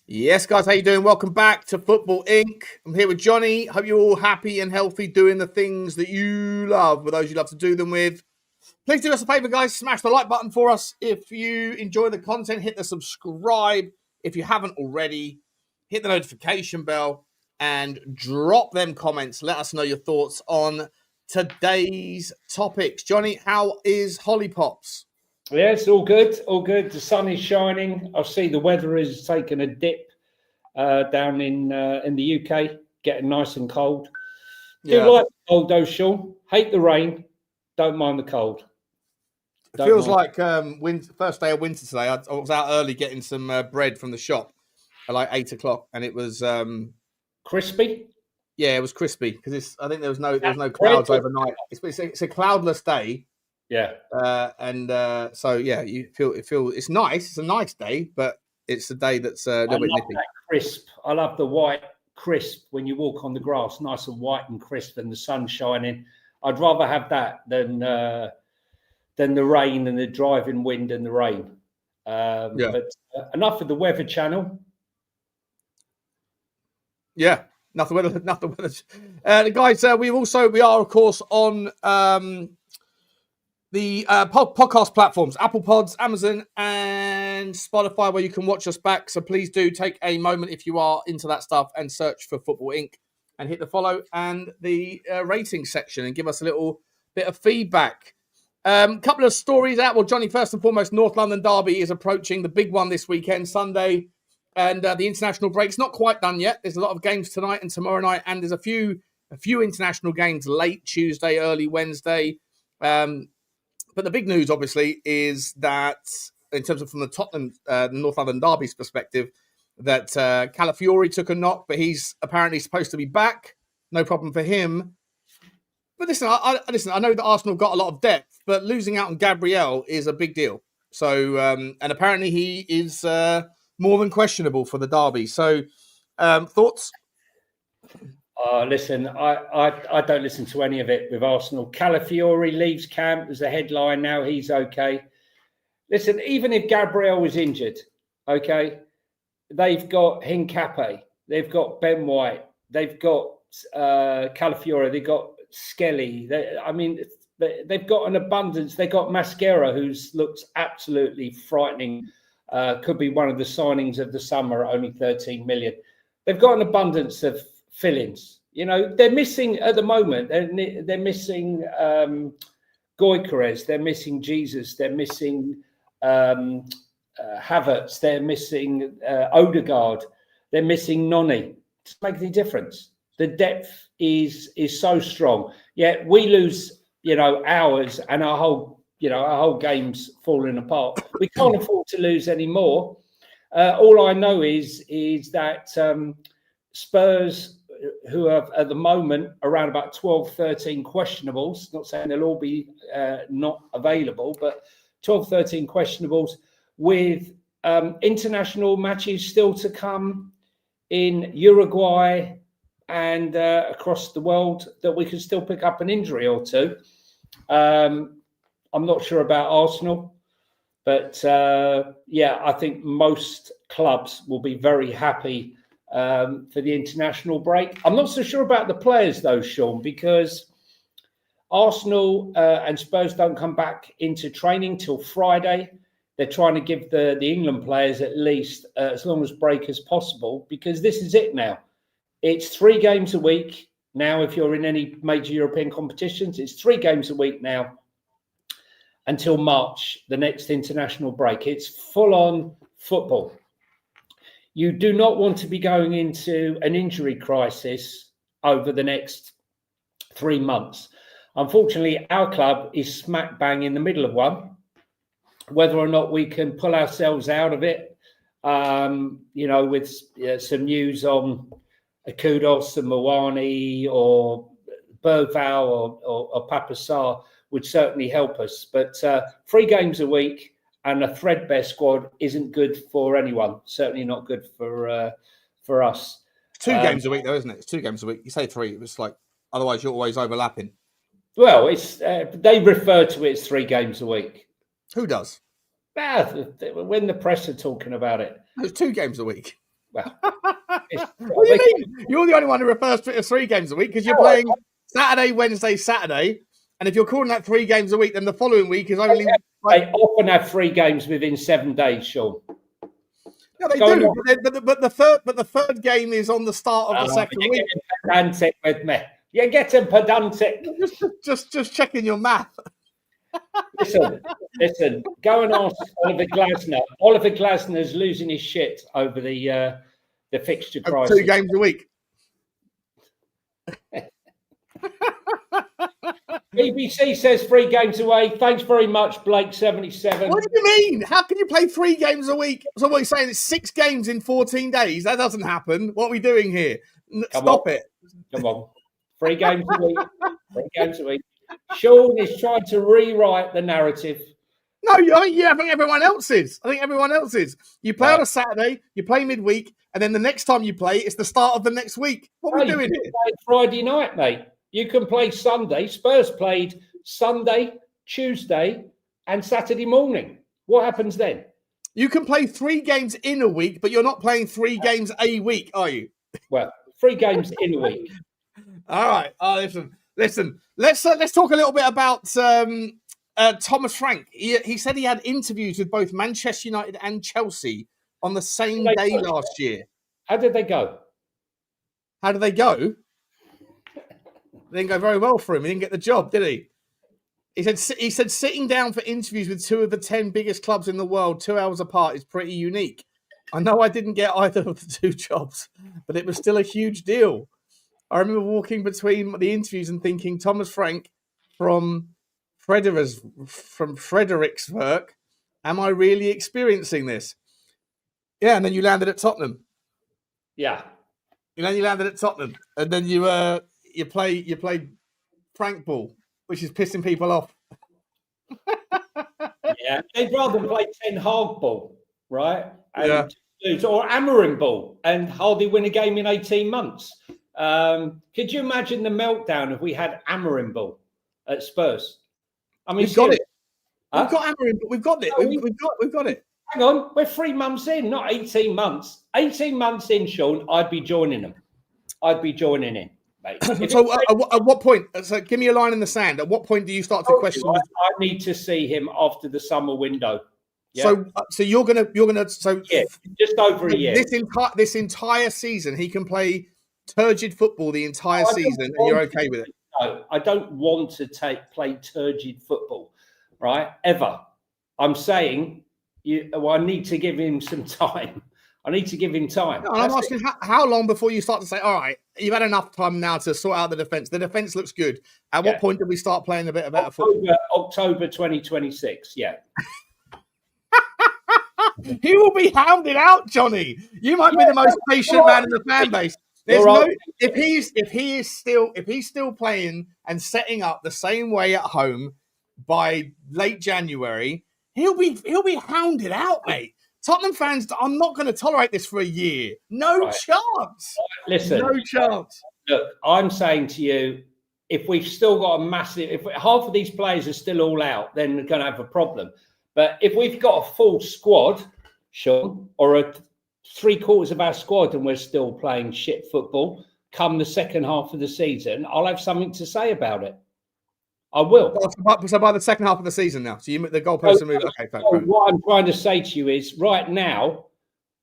Yes, guys, how you doing? Welcome back to Football Inc. I'm here with Johnny. Hope you're all happy and healthy doing the things that you love, with those you love to do them with. Please do us a favor, guys. Smash the like button for us. If you enjoy the content, hit the subscribe. If you haven't already, hit the notification bell and drop them comments. Let us know your thoughts on today's topics. Johnny, how is Holly Pops? Yeah, it's all good. All good. The sun is shining. I see the weather is taking a dip down in the UK, getting nice and cold. Yeah. Do like the cold though, Sean. Hate the rain. Don't mind the cold. It feels like first day of winter today. I was out early getting some bread from the shop at like 8 o'clock, and it was crispy. Yeah, it was crispy because I think there was no clouds overnight. It's a cloudless day. Yeah. So yeah, you feel it's nice. It's a nice day, but it's a day that's a little bit nippy. That crisp. I love the white crisp when you walk on the grass, nice and white and crisp, and the sun shining. I'd rather have that than the rain and the driving wind and the rain. But enough of the Weather Channel. Yeah, nothing weather. Guys, we are of course on the podcast platforms, Apple Pods, Amazon, and Spotify, where you can watch us back. So please do take a moment if you are into that stuff and search for Football Inc. and hit the follow and the rating section and give us a little bit of feedback. Couple of stories out. Well, Johnny, first and foremost, North London Derby is approaching, the big one this weekend, Sunday. And the international break's not quite done yet. There's a lot of games tonight and tomorrow night, and there's a few international games late Tuesday, early Wednesday. But the big news, obviously, is that in terms of from the Tottenham, North London Derby's perspective, that Calafiori took a knock, but he's apparently supposed to be back. No problem for him. But listen, I know that Arsenal got a lot of depth, but losing out on Gabriel is a big deal. So, and apparently he is more than questionable for the derby. So, thoughts? Listen, I don't listen to any of it with Arsenal. Calafiori leaves camp as a headline now. He's okay. Listen, even if Gabriel was injured, okay, they've got Hincapié, they've got Ben White, they've got Calafiori, they've got Skelly. They've got an abundance. They've got Mascara, who's looks absolutely frightening. Could be one of the signings of the summer at only 13 million. They've got an abundance of fill-ins. You know, they're missing at the moment. They're missing Gyökeres. They're missing Jesus. They're missing Havertz. They're missing Odegaard. They're missing Noni. Doesn't make any difference. The depth is so strong. Yet we lose, hours, and our whole game's falling apart. We can't afford to lose any more. All I know is that Spurs, who have at the moment around about 12, 13 questionables, not saying they'll all be not available, but 12, 13 questionables with international matches still to come in Uruguay and across the world, that we could still pick up an injury or two. I'm not sure about Arsenal, but I think most clubs will be very happy for the international break. I'm not so sure about the players though, Sean, because Arsenal and Spurs don't come back into training till Friday. They're trying to give the England players at least as long as break as possible, because this is it now. It's 3 games a week now. If you're in any major European competitions, it's 3 games a week now until March, the next international break. It's full-on football. You do not want to be going into an injury crisis over the next 3 months. Unfortunately, our club is smack bang in the middle of one. Whether or not we can pull ourselves out of it, with some news on Kudos and Mawani or Bergval or Papassar would certainly help us. But 3 games a week and a threadbare squad isn't good for anyone. Certainly not good for us. 2 games a week, though, isn't it? It's 2 games a week. You say 3, it's like otherwise you're always overlapping. Well, it's they refer to it as 3 games a week. Who does? When the press are talking about it. It's 2 games a week. Well, What do you mean? You're the only one who refers to it as 3 games a week because you're playing Saturday, Wednesday, Saturday. And if you're calling that 3 games a week, then the following week is only. They often have 3 games within 7 days, Sean. Yeah, they do. But the third game is on the start of the second week. Pedantic with me. You're getting pedantic. Just checking your math. Listen. Go and ask Oliver Glasner. Oliver Glasner's losing his shit over the fixture crisis. 2 games a week. BBC says 3 games away. Thanks very much, Blake77. What do you mean? How can you play 3 games a week? So what you're saying is 6 games in 14 days? That doesn't happen. What are we doing here? Stop it. Come on. 3 games a week. 3 games a week. Sean is trying to rewrite the narrative. No, I think everyone else is. You play on a Saturday, you play midweek, and then the next time you play, it's the start of the next week. What are we doing here? Friday night, mate. You can play Sunday. Spurs played Sunday, Tuesday, and Saturday morning. What happens then? You can play 3 games in a week, but you're not playing 3 games a week, are you? Well, 3 games in a week. All right. Listen. Let's talk a little bit about Thomas Frank. He said he had interviews with both Manchester United and Chelsea on the same day last year. How did they go? It didn't go very well for him. He didn't get the job, did he? He said sitting down for interviews with 2 of the 10 biggest clubs in the world 2 hours apart is pretty unique. I know I didn't get either of the 2 jobs, but it was still a huge deal. I remember walking between the interviews and thinking, Thomas Frank from Frederiksberg, am I really experiencing this? Yeah, and then you landed at Tottenham. Yeah. You landed at Tottenham, and then you play Frank ball, which is pissing people off. Yeah, they'd rather play Ten Hag ball, right? Or Amarin ball and hardly win a game in 18 months. Could you imagine the meltdown if we had Amarin ball at Spurs? I mean, we've got it. We've got Amarin, but we've got it. We've got it. Hang on, we're 3 months in, not 18 months. 18 months in, Sean, I'd be joining them. I'd be joining in, mate. So at what point? So give me a line in the sand. At what point do you start to question? I need to see him after the summer window. Yeah. So you're gonna just over a year. This entire season, he can play turgid football the entire season, and you're okay with it. No, I don't want to play turgid football, right? Ever. I'm saying I need to give him some time. I need to give him time. No, I'm asking how long before you start to say, all right, you've had enough time now to sort out the defence. The defence looks good. At what point do we start playing a bit of better football? October 2026, yeah. He will be hounded out, Johnny. You might be the most patient man in the fan base. If he's still playing and setting up the same way at home by late January, he'll be hounded out, mate. Tottenham fans are not going to tolerate this for a year. No chance. Listen, no chance. Look, I'm saying to you, if we've still got if half of these players are still all out, then we're going to have a problem. But if we've got a full squad, Sean, or 3/4 of our squad, and we're still playing shit football, come the second half of the season, I'll have something to say about it. I will. So by the second half of the season now, so the goalposts are moving. Okay, fine. What I'm trying to say to you is, right now,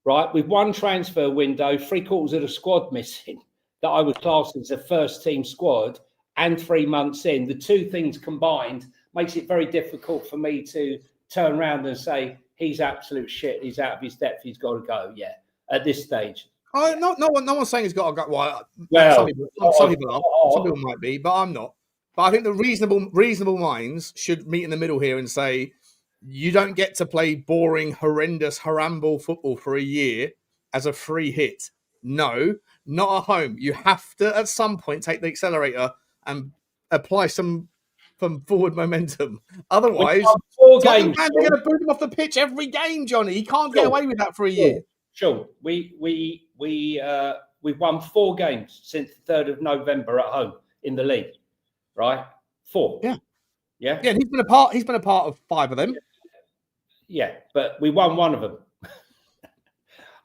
with one transfer window, 3/4 of the squad missing, that I would class as a first team squad, and 3 months in, the 2 things combined makes it very difficult for me to turn around and say he's absolute shit. He's out of his depth. He's got to go. Yeah, at this stage. No one's saying he's got to go. Well, some people might be, but I'm not. But I think the reasonable minds should meet in the middle here and say, you don't get to play boring, horrendous, haramble football for a year as a free hit. No, not at home. You have to, at some point, take the accelerator and apply some forward momentum. Otherwise, fans are going to boot him off the pitch every game, Johnny. He can't get away with that for a year. Sure. We've won 4 games since the 3rd of November at home in the league. Right, 4. Yeah. And he's been a part of 5 of them. Yeah, but we won 1 of them.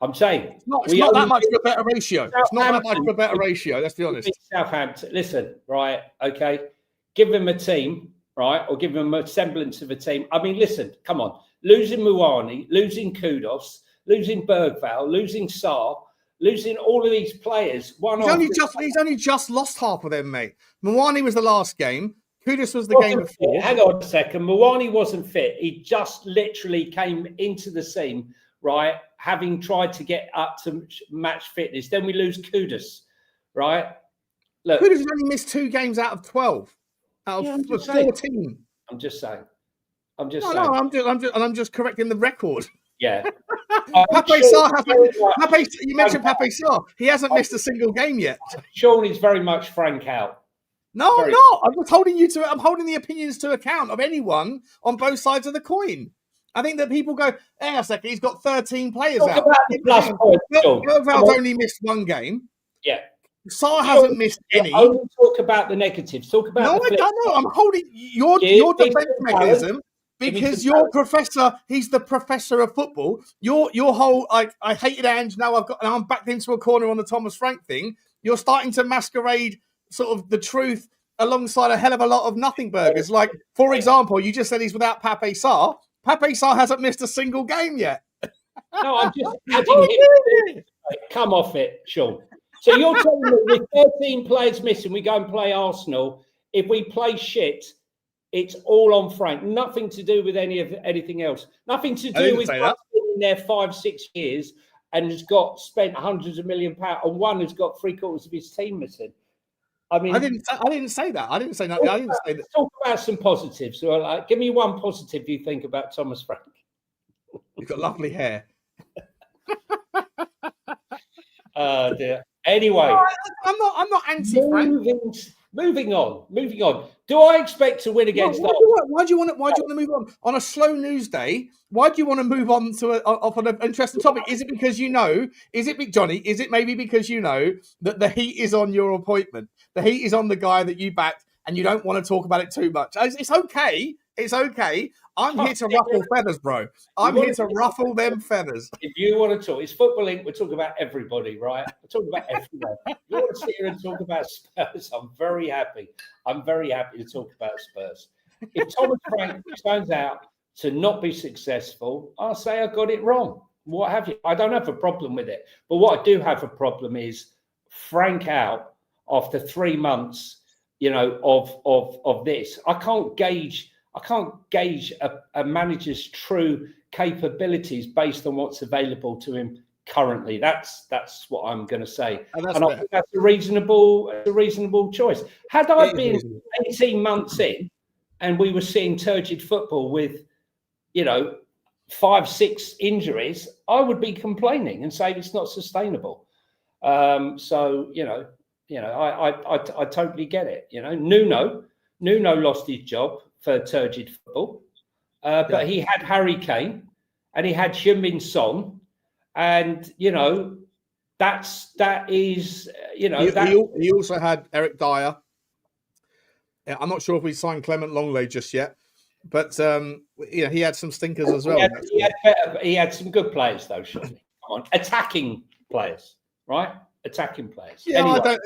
I'm saying it's not that much of a better ratio. It's not that much of a better ratio. Let's be honest. Southampton, listen, right? Okay, give them a team, right, or give them a semblance of a team. I mean, listen, come on, losing Muani, losing Kudos, losing Bergvall, losing Sarr, losing all of these players. He's only just lost half of them, mate. Muani was the last game. Kudus was the game before. Hang on a second. Muani wasn't fit. He just literally came into the scene, right, having tried to get up to match fitness. Then we lose Kudus, right? Look, Kudus has only missed 2 games out of 12, out of 14. I'm just saying. I'm just correcting the record. Yeah. Pape Sarr, you mentioned Pape Sarr. He hasn't missed a single game yet. Sean is very much Frank out. No, I'm not. I'm just holding I'm holding the opinions to account of anyone on both sides of the coin. I think that people go, hang on a second, he's got 13 players out. Bergvall's only missed 1 game. Yeah. Sarr hasn't missed any. Only talk about the negatives. Talk about I don't know. I'm holding your defense mechanism because your professor, he's the professor of football. Your whole I hated Ange, now I'm backed into a corner on the Thomas Frank thing. You're starting to masquerade sort of the truth alongside a hell of a lot of nothing burgers. Like, for example, you just said he's without Pape Sarr. Pape Sarr hasn't missed a single game yet. No, I'm just adding him. Come off it, Sean. So you're telling me with 13 players missing, we go and play Arsenal. If we play shit, it's all on Frank. Nothing to do with anything else. Nothing to do with being there 5-6 years and has spent hundreds of £1 million, and one has got 3/4 of his team missing. I mean, I didn't say that. I didn't say that. I didn't say that. Talk about some positives. So, give me one positive you think about Thomas Frank. You've got lovely hair. Oh dear. Anyway, I'm not anti-Frank. Moving on. Do I expect to win against us? Why do you want to move on a slow news day? Why do you want to move on to an interesting topic? Is it because Johnny? Is it maybe because you know that the heat is on your appointment? The heat is on the guy that you backed, and you don't want to talk about it too much. It's okay. It's okay. I'm here to ruffle feathers, bro. I'm here to ruffle them feathers. If you want to talk, it's Football Inc. We're talking about everybody, right? We're talking about everyone. If you want to sit here and talk about Spurs, I'm very happy. I'm very happy to talk about Spurs. If Thomas Frank turns out to not be successful, I'll say I got it wrong. What have you? I don't have a problem with it. But what I do have a problem is Frank out after 3 months, of this. I can't gauge a manager's true capabilities based on what's available to him currently. That's what I'm going to say, and I think that's a reasonable choice. Had I been 18 months in, and we were seeing turgid football with, 5-6 injuries, I would be complaining and saying it's not sustainable. I totally get it. Nuno lost his job for turgid football, but he had Harry Kane and he had Heung-min Son, and that is. He also had Eric Dyer. I'm not sure if we signed Clement Longley just yet, but he had some stinkers as well. He had some good players though. Surely, come on, attacking players, right? Attacking players. Yeah, anyway.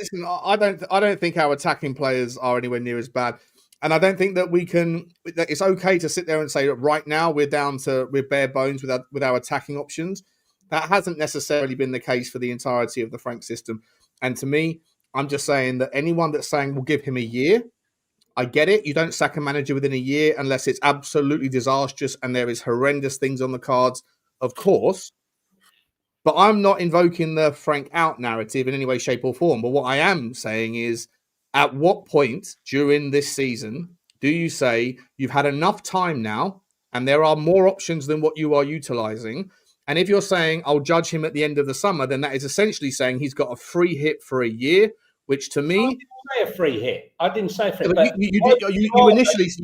I don't think our attacking players are anywhere near as bad. And I don't think that it's okay to sit there and say that right now we're bare bones with our attacking options. That hasn't necessarily been the case for the entirety of the Frank system. And to me, I'm just saying that anyone that's saying we'll give him a year, I get it. You don't sack a manager within a year unless it's absolutely disastrous and there is horrendous things on the cards, of course. But I'm not invoking the Frank out narrative in any way, shape or form. But what I am saying is, at what point during this season do you say you've had enough time now and there are more options than what you are utilising? And if you're saying I'll judge him at the end of the summer, then that is essentially saying he's got a free hit for a year, which to me... I didn't say a free hit. I didn't say free hit. You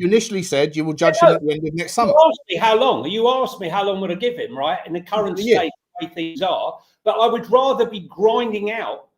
initially said you will judge him at the end of next summer. You asked me how long. You asked me how long would I give him, right? In the current state of the way things are. But I would rather be grinding out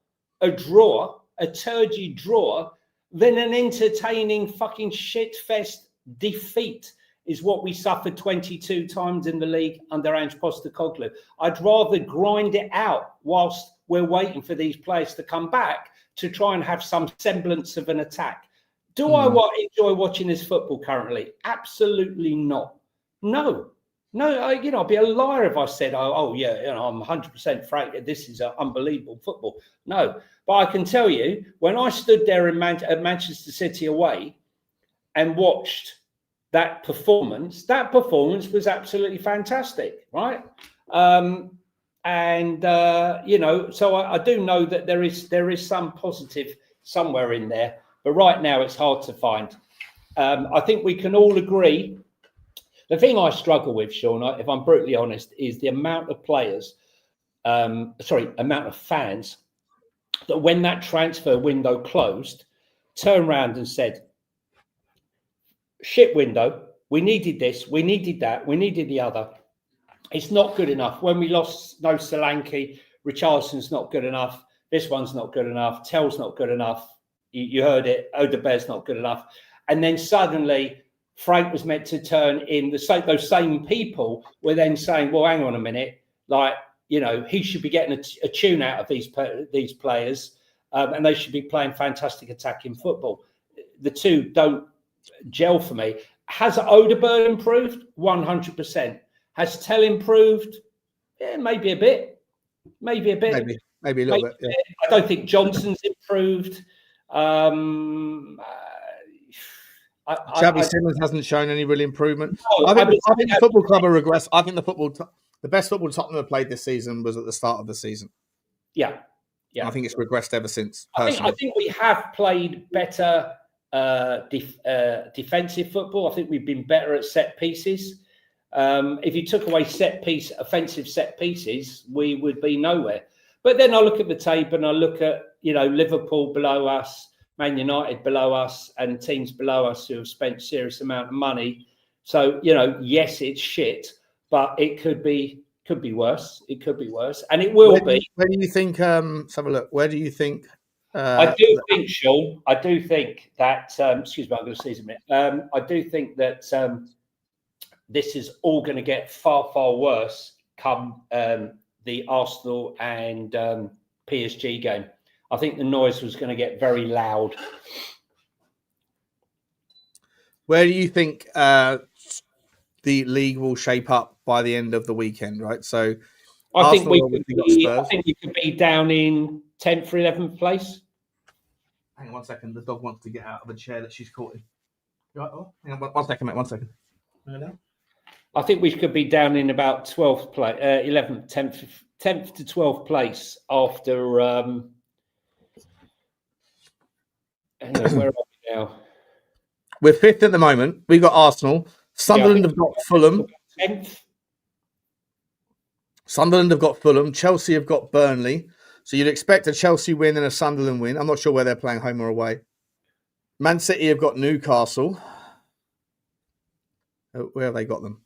a turgid draw, than an entertaining fucking shit-fest defeat is what we suffered 22 times in the league under Ange Postecoglou. I'd rather grind it out whilst we're waiting for these players to come back to try and have some semblance of an attack. Do I enjoy watching this football currently? Absolutely not. No, I'd be a liar if I said, I'm 100% frank. This is unbelievable football. No, but I can tell you, when I stood there in at Manchester City away and watched that performance was absolutely fantastic, right? So I do know that there is some positive somewhere in there, but right now it's hard to find. I think we can all agree. The thing I struggle with, Sean, if I'm brutally honest, is the amount of amount of fans that when that transfer window closed, turned around and said, shit window, we needed this, we needed that, we needed the other. It's not good enough. When we lost No Solanke, Richardson's not good enough. This one's not good enough. Tell's not good enough. You heard it. Odebear's not good enough. And then suddenly Frank was meant to turn in. Those same people were then saying, well, hang on a minute. He should be getting a tune out of these players and they should be playing fantastic attacking football. The two don't gel for me. Has Odebear improved? 100%. Has Tell improved? Yeah, maybe a bit. Maybe a little bit. Yeah. I don't think Johnson's improved. Xavi Simons hasn't shown any real improvement. No, I think the football club have regressed. I think the best football Tottenham have played this season was at the start of the season. Yeah. I think it's regressed ever since. I think we have played better defensive football. I think we've been better at set pieces. If you took away offensive set pieces, we would be nowhere. But then I look at the tape and I look at, Liverpool below us, Man United below us, and teams below us who have spent serious amount of money. So, yes, it's shit, but it could be worse. It could be worse, and it will be. Where do you think? Let's have a look. Where do you think? I do think, Sean. I do think that. Excuse me, I'm going to sneeze a minute. I do think that this is all going to get far, far worse come the Arsenal and PSG game. I think the noise was going to get very loud. Where do you think the league will shape up by the end of the weekend? Right, so I think we could be down in 10th or 11th place. Hang on 1 second. The dog wants to get out of the chair that she's caught in. Right, hang on 1 second, mate. 1 second. I think we could be down in about 12th place, 11th, 10th to 12th place after. Where are we now? We're 5th at the moment. We've got Arsenal. Sunderland have got Fulham. 10th. Sunderland have got Fulham. Chelsea have got Burnley. So you'd expect a Chelsea win and a Sunderland win. I'm not sure where they're playing, home or away. Man City have got Newcastle. Where have they got them?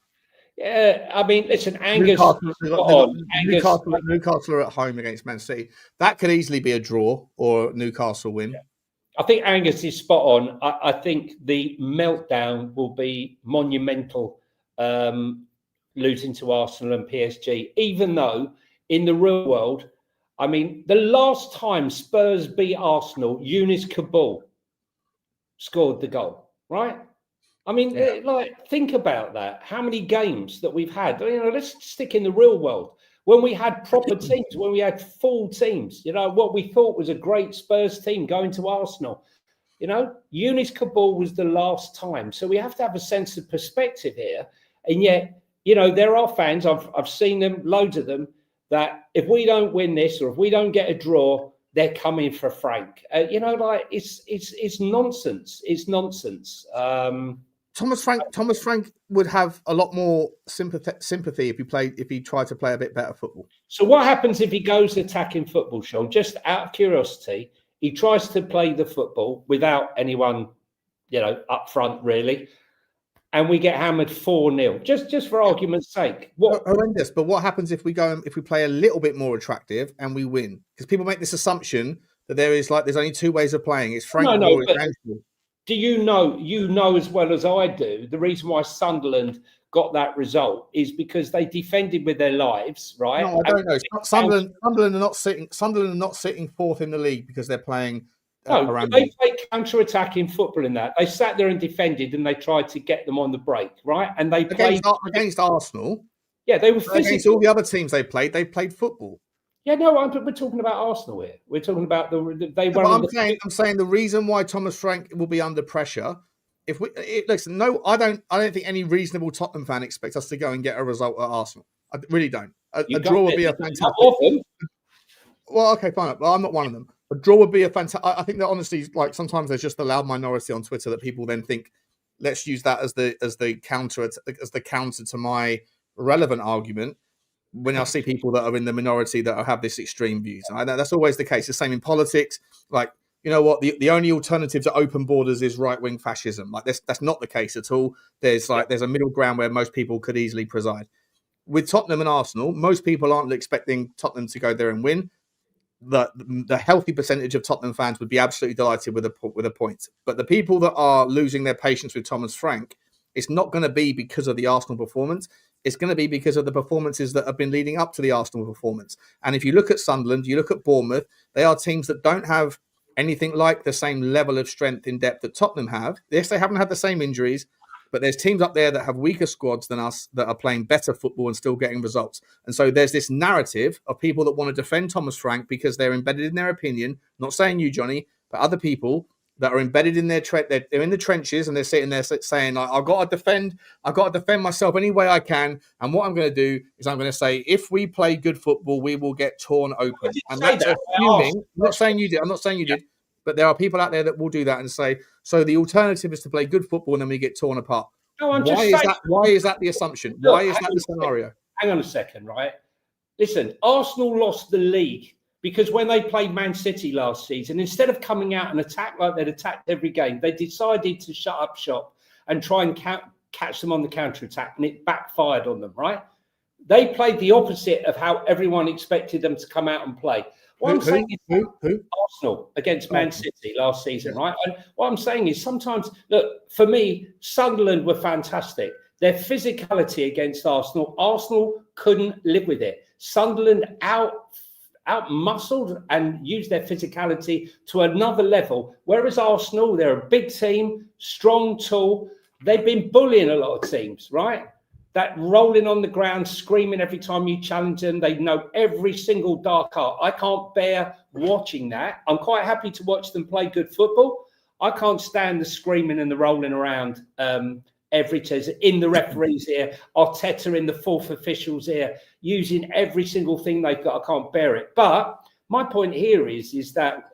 Yeah, I mean, listen, Angus. Newcastle are at home against Man City. That could easily be a draw or a Newcastle win. Yeah. I think Angus is spot on. I think the meltdown will be monumental, losing to Arsenal and PSG, even though in the real world, I mean, the last time Spurs beat Arsenal, Yunus Kabul scored the goal, right? I mean, think about that. How many games that we've had? Let's stick in the real world. When we had proper teams, when we had full teams, what we thought was a great Spurs team going to Arsenal, Yunus Kabul was the last time. So we have to have a sense of perspective here. And yet, there are fans, I've seen them, loads of them, that if we don't win this or if we don't get a draw, they're coming for Frank. It's nonsense. It's nonsense. Thomas Frank would have a lot more sympathy if he tried to play a bit better football. So what happens if he goes attacking football, Sean? Just out of curiosity, he tries to play the football without anyone, up front really, and we get hammered 4-0. Just for argument's sake. Horrendous. But what happens if we play a little bit more attractive and we win? Because people make this assumption that there's only two ways of playing. It's Frank or it's Angel. do you know as well as I do, the reason why Sunderland got that result is because they defended with their lives, right? No, I don't know. Sunderland are not sitting. Sunderland are not sitting fourth in the league because they're playing. No, they played counter-attacking football in that. They sat there and defended, and they tried to get them on the break, right? And they played against Arsenal. Yeah, they were physical. Against all the other teams they played football. Yeah, no, we're talking about Arsenal here. We're talking about I'm saying the reason why Thomas Frank will be under pressure. Listen, no, I don't think any reasonable Tottenham fan expects us to go and get a result at Arsenal. I really don't. A draw would be a fantastic. Well, okay, fine. Well, I'm not one of them. A draw would be a fantastic. I think that honestly, like sometimes there's just a loud minority on Twitter that people then think, let's use that as the counter to my relevant argument. When I see people that are in the minority that have this extreme views, and that's always the case. The same in politics. Like, you know what? The only alternative to open borders is right-wing fascism. Like that's not the case at all. There's a middle ground where most people could easily preside. With Tottenham and Arsenal, most people aren't expecting Tottenham to go there and win. The healthy percentage of Tottenham fans would be absolutely delighted with a point. But the people that are losing their patience with Thomas Frank, it's not going to be because of the Arsenal performance. It's going to be because of the performances that have been leading up to the Arsenal performance. And if you look at Sunderland, you look at Bournemouth, they are teams that don't have anything like the same level of strength in depth that Tottenham have. Yes, they haven't had the same injuries, but there's teams up there that have weaker squads than us that are playing better football and still getting results. And so there's this narrative of people that want to defend Thomas Frank because they're embedded in their opinion. Not saying you, Johnny, but other people that are embedded in they're in the trenches and they're sitting there saying, I've got to defend myself any way I can. And what I'm going to do is I'm going to say, if we play good football, we will get torn open. And that's assuming, I'm not saying you did, but there are people out there that will do that and say, so the alternative is to play good football and then we get torn apart. No, why is that the assumption? Look, why is that the scenario? Hang on a second, right? Listen, Arsenal lost the league because when they played Man City last season, instead of coming out and attack like they'd attacked every game, they decided to shut up shop and try and catch them on the counter-attack, and it backfired on them, right? They played the opposite of how everyone expected them to come out and play. What I'm saying is Arsenal against Man City last season, right? And what I'm saying is sometimes, look, for me, Sunderland were fantastic. Their physicality against Arsenal couldn't live with it. Sunderland out-muscled and used their physicality to another level. Whereas Arsenal, they're a big team, strong, tall. They've been bullying a lot of teams, right? That rolling on the ground, screaming every time you challenge them. They know every single dark art. I can't bear watching that. I'm quite happy to watch them play good football. I can't stand the screaming and the rolling around every time in the referee's ear, Arteta in the fourth official's ear, using every single thing they've got. I can't bear it. But my point here is that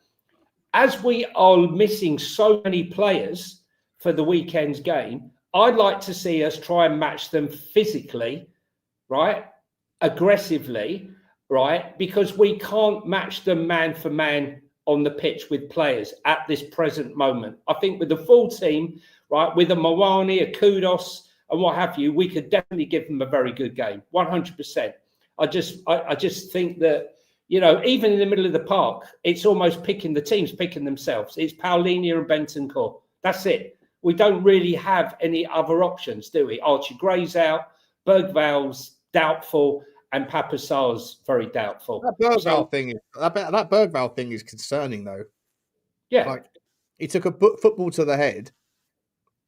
as we are missing so many players for the weekend's game, I'd like to see us try and match them physically, right? Aggressively, right? Because we can't match them man for man on the pitch with players at this present moment. I think with the full team, right, with a Mawani, a Kudos, and what have you, we could definitely give them a very good game, 100%. I just think that, you know, even in the middle of the park, it's almost picking themselves. It's Paulinho and Bentancur. That's it. We don't really have any other options, do we? Archie Gray's out, Bergval's doubtful, and Papasar's very doubtful. That Bergval thing is concerning, though. Yeah, like he took a football to the head.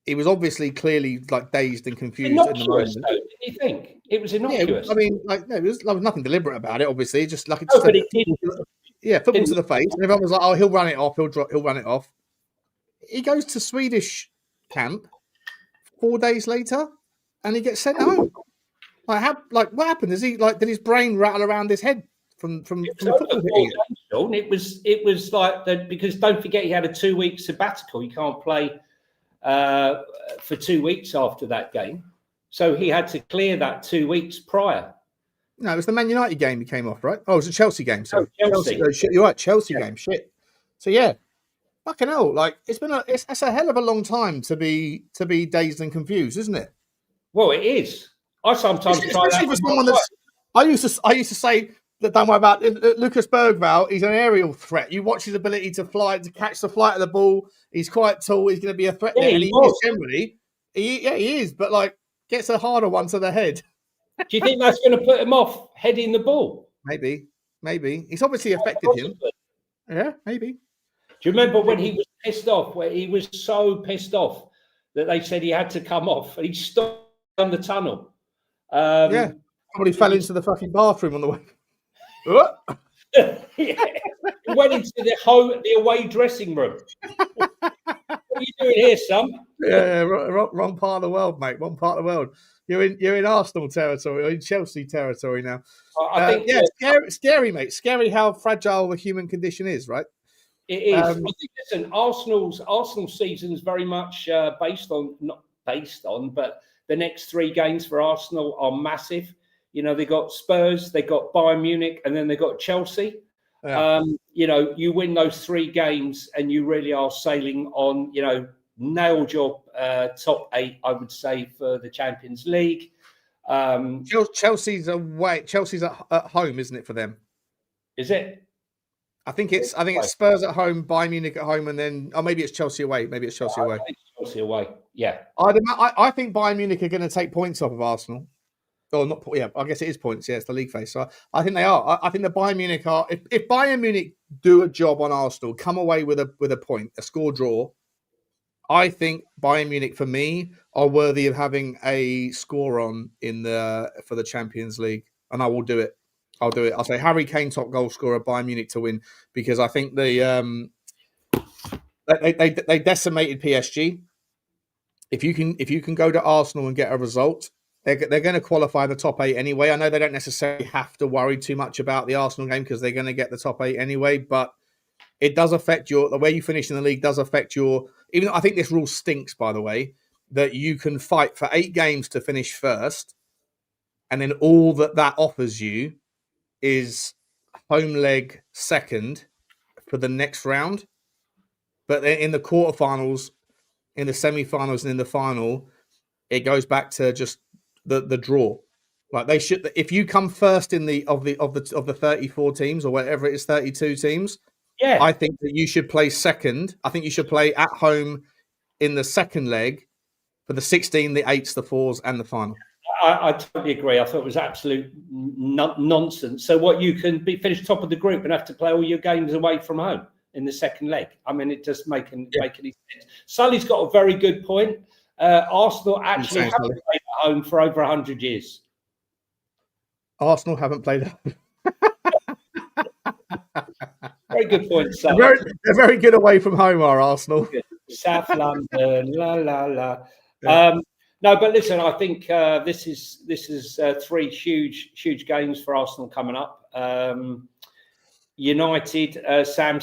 He was obviously clearly like dazed and confused in the moment. Though, did you think it was innocuous? Yeah, I mean, like no, there was nothing deliberate about it. Obviously, just like football to the face, and everyone was like, "Oh, he'll run it off. He'll run it off." He goes to Swedish camp 4 days later, and he gets sent home. Like, what happened? Did his brain rattle around his head from football hitting it? It was like that because don't forget he had a 2-week sabbatical. He can't play for 2 weeks after that game, so he had to clear that 2 weeks prior. No, it was the Man United game he came off, right? Oh, it was a Chelsea game. So Chelsea. Shit, you're right, Chelsea game. Shit. So yeah. Fucking hell! Like it's a hell of a long time to be dazed and confused, isn't it? Well, it is. I sometimes try that. For someone I used to say Don't worry about it. Lucas Bergvall. He's an aerial threat. You watch his ability to fly, to catch the flight of the ball. He's quite tall. He's going to be a threat there, and he is generally. He is, but like gets a harder one to the head. Do you think that's going to put him off heading the ball? Maybe. It's obviously affected him. Yeah, maybe. Do you remember when he was pissed off? Where he was so pissed off that they said he had to come off, and he stopped on the tunnel. Yeah, somebody fell into the fucking bathroom on the way. Yeah. He went into the away dressing room. What are you doing here, son? Yeah, wrong part of the world, mate. Wrong part of the world. You're in Arsenal territory, or in Chelsea territory now. I think scary, mate. Scary how fragile the human condition is, right? It is. I think, listen, Arsenal season is very much but the next 3 games for Arsenal are massive. You know, they got Spurs, they got Bayern Munich, and then they got Chelsea. Yeah. You know, you win those 3 games, and you really are sailing on. You know, nailed your top 8, I would say, for the Champions League. Chelsea's away. Chelsea's at home, isn't it, for them? Is it? I think it's Spurs at home, Bayern Munich at home, and then maybe it's Chelsea away. Maybe it's Chelsea away. I think it's Chelsea away. Yeah. I think Bayern Munich are going to take points off of Arsenal. Oh, not yeah. I guess it is points. Yeah, it's the league phase. So I think they are. I think the Bayern Munich are. If Bayern Munich do a job on Arsenal, come away with a point, a score draw, I think Bayern Munich, for me, are worthy of having a score on for the Champions League, and I will do it. I'll do it. I'll say Harry Kane top goal scorer, Bayern Munich to win, because I think they decimated PSG. If you can go to Arsenal and get a result, they're going to qualify the top 8 anyway. I know they don't necessarily have to worry too much about the Arsenal game because they're going to get the top 8 anyway, but it does affect the way you finish in the league does affect even though I think this rule stinks, by the way, that you can fight for 8 games to finish first, and then all that offers you is home leg second for the next round. But then in the quarterfinals, in the semi-finals, and in the final, it goes back to just the draw. Like they should, if you come first in the 34 teams or whatever it is, 32 teams. Yeah, I think that you should play second. I think you should play at home in the second leg for the 16, the 8s, the 4s, and the final. I totally agree. I thought it was absolute nonsense. So what, you can finish top of the group and have to play all your games away from home in the second leg? I mean, it doesn't make any sense. Sully's got a very good point. Arsenal actually haven't played at home for over 100 years. Arsenal haven't played at home. Very good point, Sully. They're very good away from home, are Arsenal. South London, la la la. Yeah. No, but listen, I think this is 3 huge games for Arsenal coming up. United, Sam,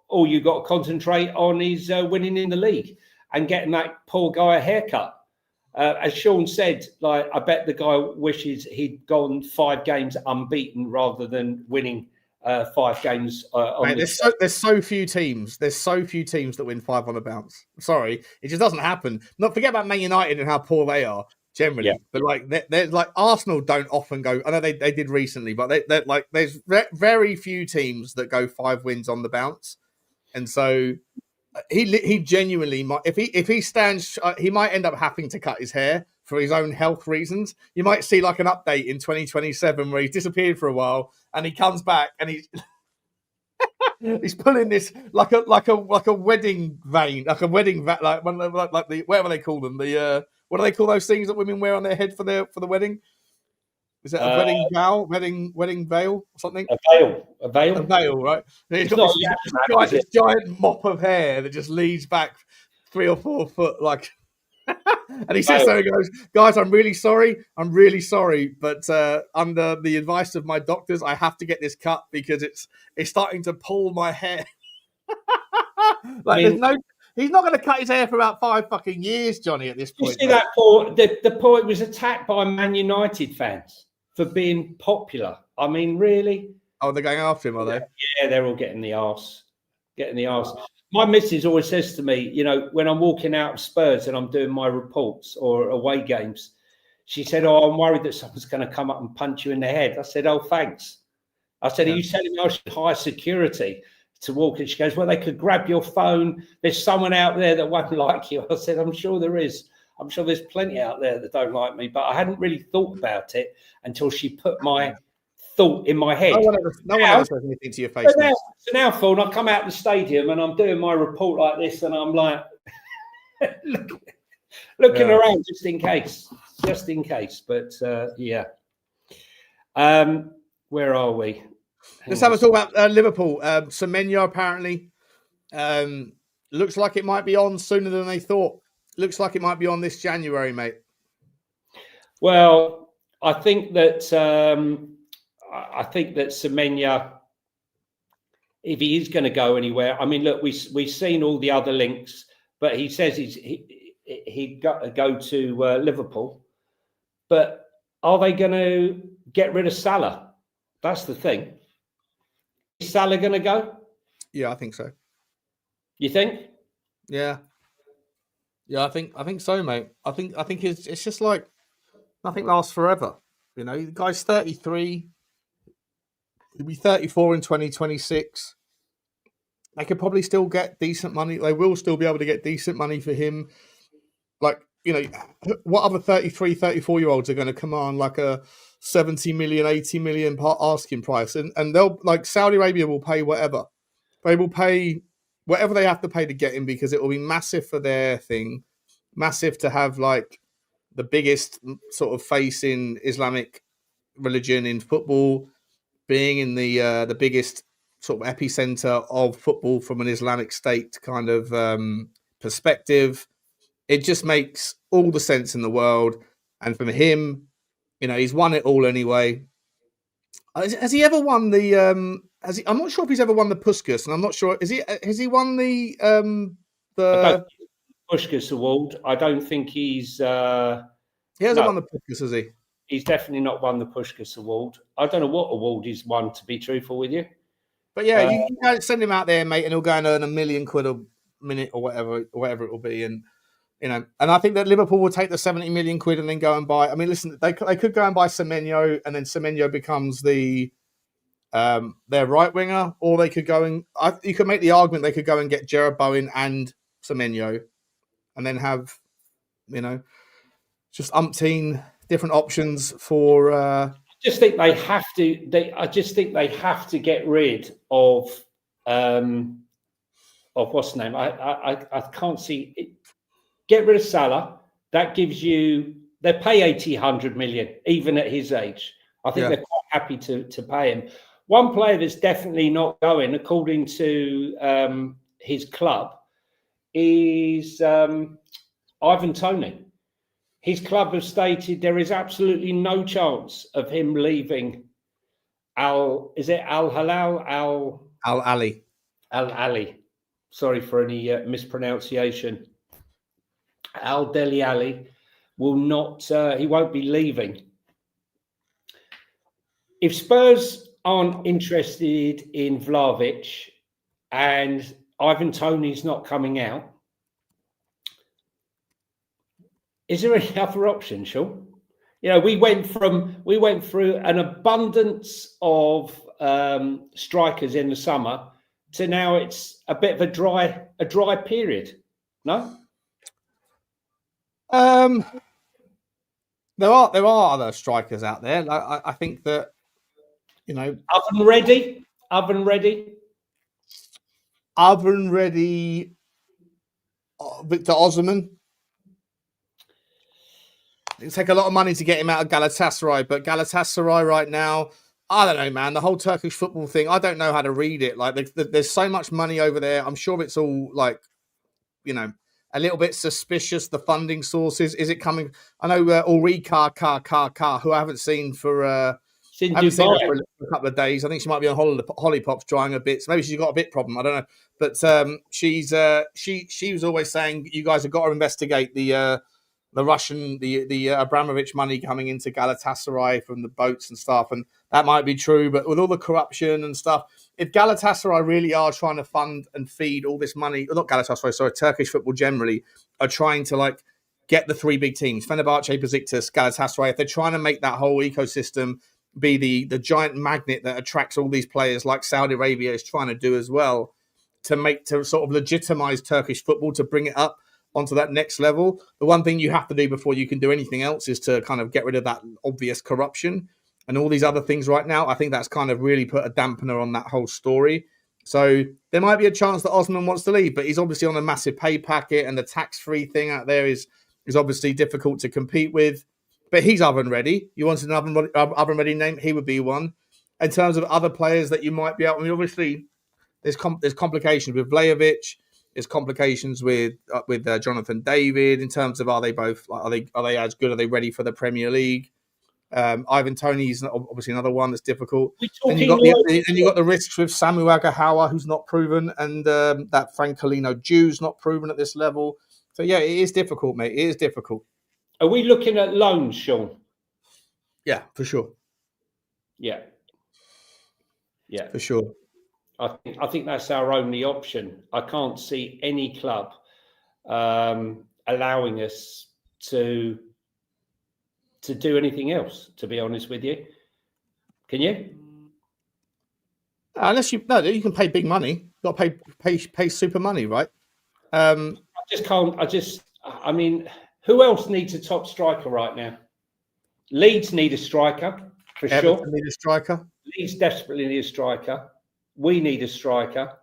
all you got to concentrate on is winning in the league and getting that poor guy a haircut. As Sean said, like, I bet the guy wishes he'd gone 5 games unbeaten rather than winning 5 games. Mate, there's so few teams. There's so few teams that win 5 on a bounce. Sorry, it just doesn't happen. Not forget about Man United and how poor they are generally. Yeah. But like, they're like Arsenal don't often go. I know they did recently, but they're like there's very few teams that go 5 wins on the bounce, and so he genuinely might. If he stands, he might end up having to cut his hair for his own health reasons. You might see like an update in 2027 where he's disappeared for a while and he comes back and he's pulling this like a wedding vein, like the whatever they call them. The what do they call those things that women wear on their head for the wedding? Is it a wedding veil? Wedding veil or something? A veil, right? He's got this giant mop of hair that just leads back 3 or 4 foot, like. And he sits there and goes, "Guys, I'm really sorry, but under the advice of my doctors, I have to get this cut because it's starting to pull my hair." Like, he's not going to cut his hair for about 5 fucking years, Johnny. At this point, you see that poor the poor was attacked by Man United fans for being popular. I mean, really? Oh, they're going after him, are they? Yeah, they're all getting the arse. My missus always says to me, you know, when I'm walking out of Spurs and I'm doing my reports or away games, She said, "Oh, I'm worried that someone's going to come up and punch you in the head." I said, "Oh, thanks." I said, "Are you telling me I should hire security to walk in?" She goes, "Well, they could grab your phone. There's someone out there that won't like you." I said, "I'm sure there is. I'm sure there's plenty out there that don't like me." But I hadn't really thought about it until she put my thought in my head. No one ever says anything to your face. So now, Phil, I come out of the stadium and I'm doing my report like this, and I'm like looking around just in case. But where are we? Let's have a talk about Liverpool. Semenyo apparently looks like it might be on sooner than they thought. Looks like it might be on this January, mate. Well, I think that Semenyo, if he is going to go anywhere, I mean, look, we've seen all the other links, but he says he'd go to Liverpool. But are they going to get rid of Salah? That's the thing. Is Salah going to go? Yeah, I think so. You think? Yeah, I think so, mate. I think it's just like nothing lasts forever. You know, the guy's 33. He'll be 34 in 2026. They could probably still get decent money. They will still be able to get decent money for him. Like, you know, what other 33, 34-year-olds are going to command like a 70 million, 80 million asking price? And they'll, like, Saudi Arabia will pay whatever. They will pay whatever they have to pay to get him, because it will be massive for their thing. Massive to have, like, the biggest sort of face in Islamic religion in football, being in the biggest sort of epicenter of football from an Islamic State kind of perspective. It just makes all the sense in the world. And from him, you know, he's won it all anyway. Has he ever won the? I'm not sure if he's ever won the Puskas, and I'm not sure. Has he won the Puskas award? I don't think he's. He hasn't won the Puskas, has he? He's definitely not won the Puskas award. I don't know what award he's won, to be truthful with you. But yeah, you can send him out there, mate, and he'll go and earn £1 million a minute or whatever it will be. And you know, and I think that Liverpool will take the 70 million quid and then go and buy. I mean, listen, they could go and buy Semenyo, and then Semenyo becomes their right winger, or they could go and you could make the argument they could go and get Jarrod Bowen and Semenyo, and then have, you know, just umpteen different options for. I just think they have to. I just think they have to get rid of what's the name? I can't see it. Get rid of Salah. That gives you. They pay 80, 100 million, even at his age. I think they're quite happy to pay him. One player that's definitely not going, according to his club, is Ivan Toney. His club has stated there is absolutely no chance of him leaving Al Ali. Sorry for any mispronunciation. Al Deli Ali will not. He won't be leaving. If Spurs aren't interested in Vlahovic and Ivan Toney's not coming out, is there any other option, Sean? You know, we went through an abundance of strikers in the summer to now it's a bit of a dry period. No. There are other strikers out there. Like, I think that, you know, Oven ready. Victor Osimhen. It'll take a lot of money to get him out of Galatasaray, but Galatasaray right now, I don't know, man. The whole Turkish football thing, I don't know how to read it. Like, there's so much money over there. I'm sure it's all, like, you know, a little bit suspicious, the funding sources. Is it coming? I know Ulrika, who I haven't seen for a couple of days. I think she might be on Hollypops drying her bits. Maybe she's got a bit problem. I don't know. But she was always saying, you guys have got to investigate the Russian, the Abramovich money coming into Galatasaray from the boats and stuff. And that might be true. But with all the corruption and stuff, if Galatasaray really are trying to fund and feed all this money, not Galatasaray, sorry, Turkish football generally, are trying to, like, get the three big teams, Fenerbahce, Besiktas, Galatasaray. If they're trying to make that whole ecosystem be the giant magnet that attracts all these players, like Saudi Arabia is trying to do as well, to sort of legitimize Turkish football, to bring it up onto that next level. The one thing you have to do before you can do anything else is to kind of get rid of that obvious corruption and all these other things right now. I think that's kind of really put a dampener on that whole story. So there might be a chance that Osman wants to leave, but he's obviously on a massive pay packet, and the tax-free thing out there is obviously difficult to compete with. But he's oven ready. You wanted an oven ready name, he would be one. In terms of other players that you might be out, I mean, obviously there's complications with Vlahovic. There's complications with Jonathan David in terms of are they as good? Are they ready for the Premier League? Ivan Toney's obviously another one that's difficult. And you got the risks with Samu Agahawa, who's not proven, and that Francolino Jew's not proven at this level. So yeah, it is difficult, mate. It is difficult. Are we looking at loans, Sean? Yeah, for sure. Yeah, for sure. I think that's our only option. I can't see any club allowing us to do anything else, to be honest with you. Can you? Unless you can pay big money. You've got to pay super money, right? I just can't. I mean, who else needs a top striker right now? Leeds need a striker for Everton sure. Need a striker. Leeds desperately need a striker. We need a striker.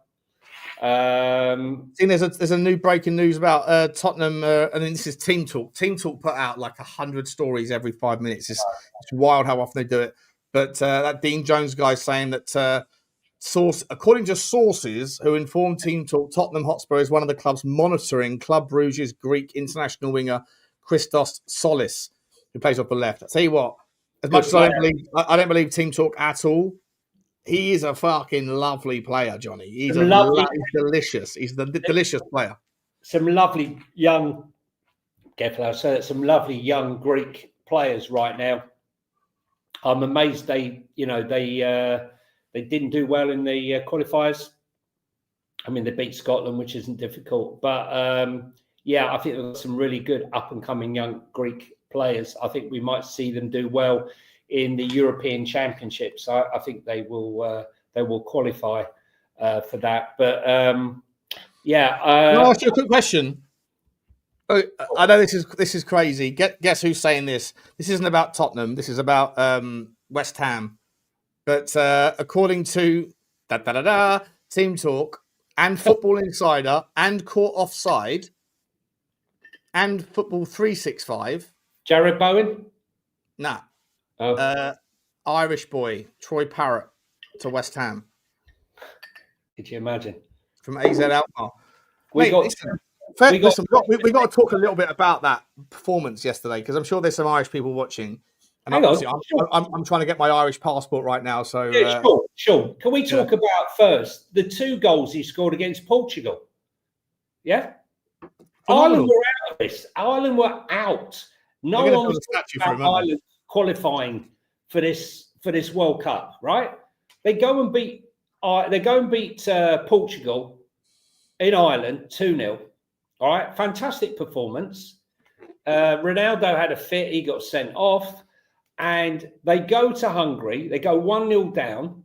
There's a new breaking news about Tottenham, and this is Team Talk. Team Talk put out like 100 stories every 5 minutes. It's wild how often they do it. But that Dean Jones guy saying that according to sources who informed Team Talk, Tottenham Hotspur is one of the clubs monitoring Club Brugge's Greek international winger Christos Solis, who plays off the left. I tell you what, as much as I don't believe Team Talk at all, he is a fucking lovely player, Johnny. He's delicious. He's the delicious player. Some lovely young, some lovely young Greek players right now. I'm amazed they didn't do well in the qualifiers. I mean, they beat Scotland, which isn't difficult, but I think there are some really good up and coming young Greek players. I think we might see them do well in the European Championships. I think they will qualify for that. But Can I ask you a quick question? I know this is crazy. Guess who's saying this? This isn't about Tottenham. This is about West Ham. But according to Team Talk and Football Insider and Court Offside and Football 365, Jared Bowen? Nah. Irish boy, Troy Parrott to West Ham. Could you imagine? From AZ Alkmaar. We got to talk a little bit about that performance yesterday, because I'm sure there's some Irish people watching. And I'm trying to get my Irish passport right now. So sure. Can we talk about first the 2 goals he scored against Portugal? Yeah? Ireland were out of this. Ireland were out. No one was talking about Ireland qualifying for this World Cup, right? They go and beat Portugal in Ireland 2-0. All right, fantastic performance. Ronaldo had a fit; he got sent off, and they go to Hungary. They go 1-0 down,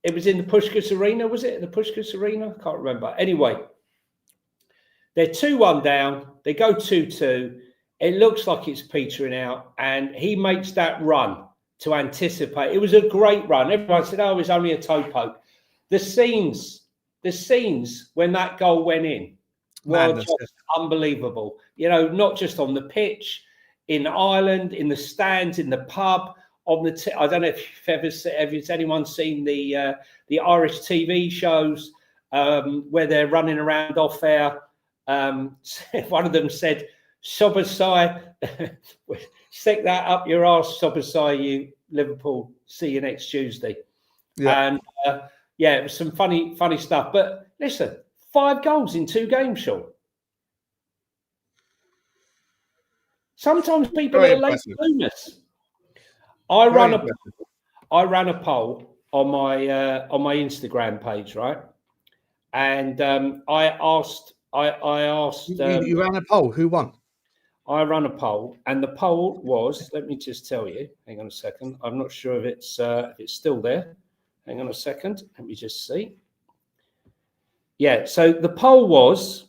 it was in the Puskás Arena. Was it the Puskás Arena? I can't remember. Anyway, they're 2-1 down. They go 2-2. It looks like it's petering out, and he makes that run to anticipate. It was a great run. Everyone said, "Oh, it was only a toe poke." The scenes when that goal went in were just unbelievable. You know, not just on the pitch, in Ireland, in the stands, in the pub, on the. I don't know if anyone seen the Irish TV shows where they're running around off air. One of them said, "Sobasai, stick that up your arse, Sobasai, you Liverpool. See you next Tuesday." Yeah. And it was some funny stuff. But listen, 5 goals in 2 games, Sean. Sometimes people are late bloomers. I ran a poll on my Instagram page, right? And I asked I asked. You ran a poll. Who won? I run a poll, and the poll was. Let me just tell you. Hang on a second. I'm not sure if it's still there. Hang on a second. Let me just see. Yeah. So the poll was.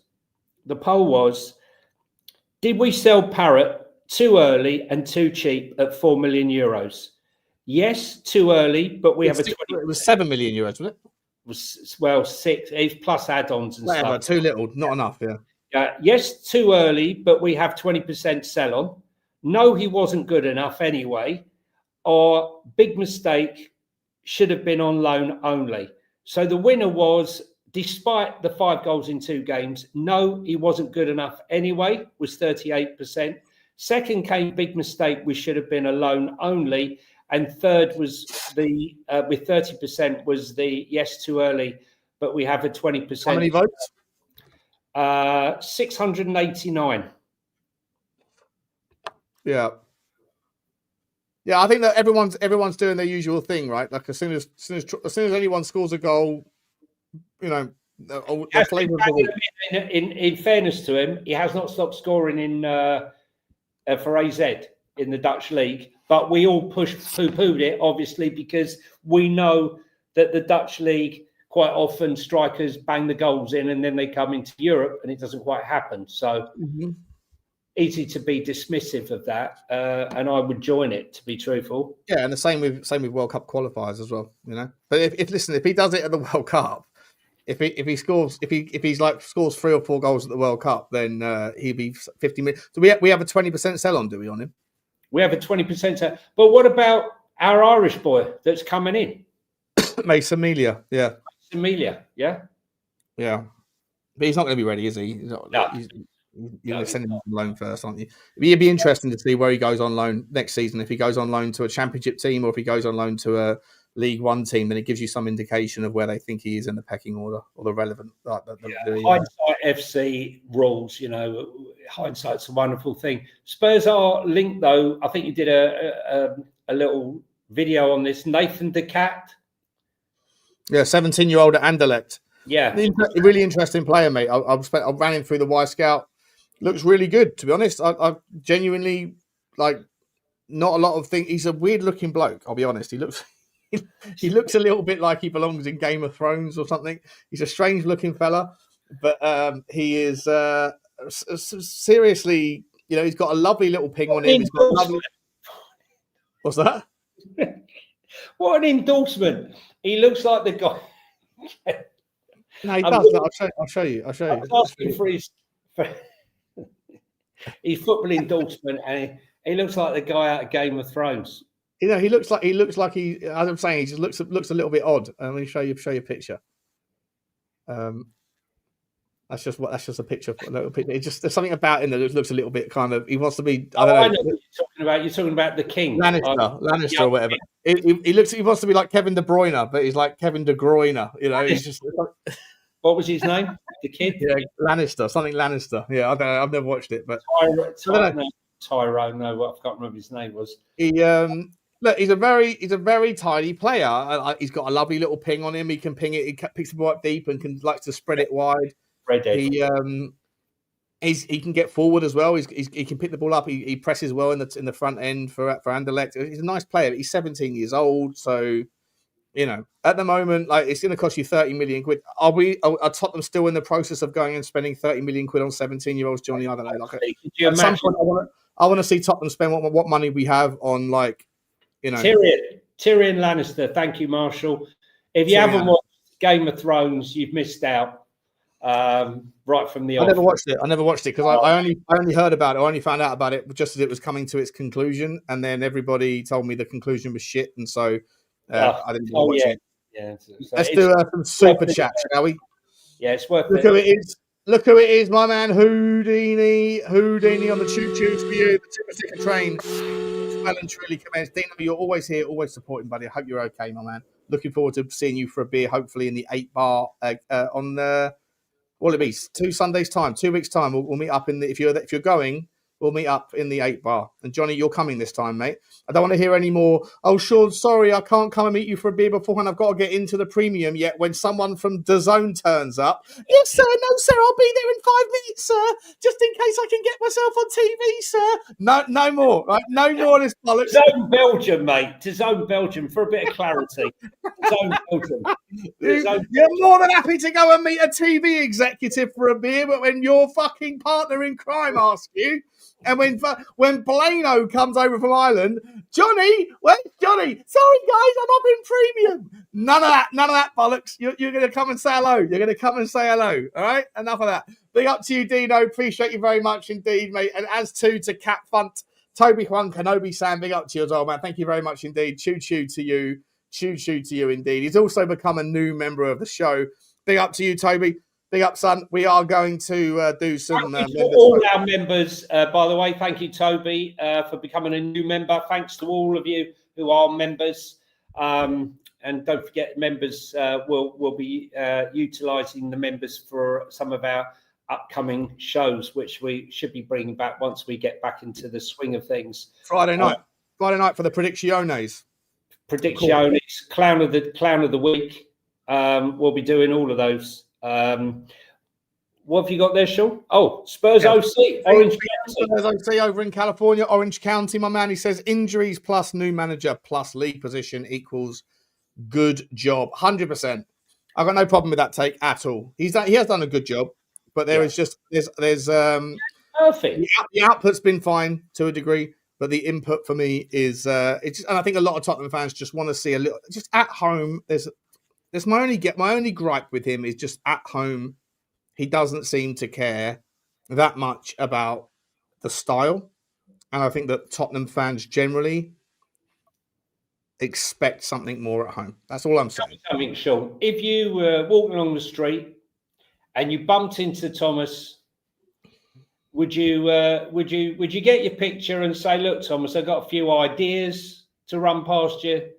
Did we sell Parrott too early and too cheap at €4 million? Yes, too early, but we have a 20. It was €7 million, wasn't it? Well, 6. It's plus add-ons and stuff. Too little, not enough. Yeah. Yes, too early, but we have 20% sell on. No, he wasn't good enough anyway. Or big mistake, should have been on loan only. So the winner was, despite the 5 goals in 2 games, no, he wasn't good enough anyway, was 38%. Second came big mistake, we should have been a loan only. And third was the, with 30%, was the yes, too early, but we have a 20%. How many votes? 689. Yeah. Yeah, I think that everyone's doing their usual thing, right? Like as soon as anyone scores a goal, you know, the flavour of the week. In fairness to him, he has not stopped scoring in for AZ in the Dutch league, but we all poo-pooed it, obviously, because we know that the Dutch league, quite often strikers bang the goals in and then they come into Europe and it doesn't quite happen. So easy to be dismissive of that, and I would join it, to be truthful. Yeah, and the same with World Cup qualifiers as well, you know. But if he does it at the World Cup, if he scores 3 or 4 goals at the World Cup, then he'd be 50 million. So we have a 20% sell on, do we, on him? We have a 20% sell. But what about our Irish boy that's coming in? Semenyo, yeah. Semenyo, yeah? Yeah. But he's not going to be ready, is he? No. You're going to send him on loan first, aren't you? It'd be interesting to see where he goes on loan next season. If he goes on loan to a championship team or if he goes on loan to a League One team, then it gives you some indication of where they think he is in the pecking order or the relevant. Hindsight FC rules, you know, hindsight's a wonderful thing. Spurs are linked, though. I think you did a little video on this. Nathan De Cat. Yeah, 17-year-old at Anderlecht. Yeah. Really interesting player, mate. I ran him through the Y Scout. Looks really good, to be honest. I genuinely, like, not a lot of things. He's a weird-looking bloke, I'll be honest. He looks a little bit like he belongs in Game of Thrones or something. He's a strange-looking fella, but he is seriously, you know, he's got a lovely little ping on him. He's got lovely... What's that? What an endorsement. He looks like the guy. No, he does. I'll show you. I'm asking for his football endorsement, and he looks like the guy out of Game of Thrones. You know, he looks like as I'm saying, he just looks a little bit odd. Let me show you a picture. That's just a picture. It's just there's something about him that looks a little bit kind of. He wants to be. I know what you're talking about. You're talking about the king, Lannister or whatever. He looks. He wants to be like Kevin De Bruyne, but he's like Kevin De Groiner. You know, he's just. What was his name? The kid? Yeah, something Lannister. Yeah, I don't know. I've never watched it, but Tyrone. No, I can't remember his name was. Look, he's a very tidy player. He's got a lovely little ping on him. He can ping it. He picks the ball up deep and likes to spread it wide. He can get forward as well. He can pick the ball up. He presses well in the front end for Anderlecht. He's a nice player. He's 17 years old, so you know at the moment, like it's going to cost you 30 million quid. Are Tottenham still in the process of going and spending 30 million quid on 17-year-olds, Johnny? I don't know. Like at some point, I want to see Tottenham spend what money we have on, like, you know, Tyrion Lannister. Thank you, Marshall. If you haven't watched Game of Thrones, you've missed out. Right from the off. I never watched it because I only heard about it. I only found out about it just as it was coming to its conclusion, and then everybody told me the conclusion was shit, and so I didn't watch it. Yeah, so let's do some super chat, shall we? Yeah, it's worth it. Look who it is, my man Houdini on the choo-choo for you, the Timothy train. Well and truly commenced. Dino, you're always here, always supporting, buddy. I hope you're okay, my man. Looking forward to seeing you for a beer, hopefully in the 8 bar on. What will it be? 2 Sundays time, 2 weeks time. We'll meet up if you're going. we'll meet up in the 8 bar. And Johnny, you're coming this time, mate. I don't want to hear any more. Oh, Sean, sorry, I can't come and meet you for a beer beforehand. I've got to get into the premium yet. When someone from DAZN turns up, yes, sir, no, sir, I'll be there in 5 minutes, sir. Just in case I can get myself on TV, sir. No more, right? No more of this bollocks. DAZN Belgium, mate. DAZN Belgium, for a bit of clarity. DAZN Belgium. You're more than happy to go and meet a TV executive for a beer, but when your fucking partner in crime asks you, and when Blano comes over from Ireland, Johnny, where's Johnny? Sorry, guys, I'm up in premium. None of that bollocks. You're going to come and say hello. You're going to come and say hello. All right? Enough of that. Big up to you, Dino. Appreciate you very much indeed, mate. And as to Cat Funt, Toby Juan, Kenobi Sam, big up to you as well, man. Thank you very much indeed. Choo-choo to you. Choo-choo to you indeed. He's also become a new member of the show. Big up to you, Toby. Big up, son. We are going to do some... all our members, by the way. Thank you, Toby, for becoming a new member. Thanks to all of you who are members. And don't forget, members will be utilising the members for some of our upcoming shows, which we should be bringing back once we get back into the swing of things. Friday night for the Predicciones. Predicciones, clown of the week. We'll be doing all of those. What have you got there, Sean? Oh, Spurs OC, Orange County. Spurs OC over in California, Orange County, my man. He says injuries plus new manager plus league position equals good job. 100%. I've got no problem with that take at all. He has done a good job, but there's perfect. The output's been fine to a degree. But the input for me is and I think a lot of Tottenham fans just want to see a little just at home. There's my only gripe with him is just at home. He doesn't seem to care that much about the style, and I think that Tottenham fans generally expect something more at home. That's all I'm saying. Something, Sean. If you were walking along the street and you bumped into Thomas, would you get your picture and say, "Look, Thomas, I've got a few ideas to run past you"?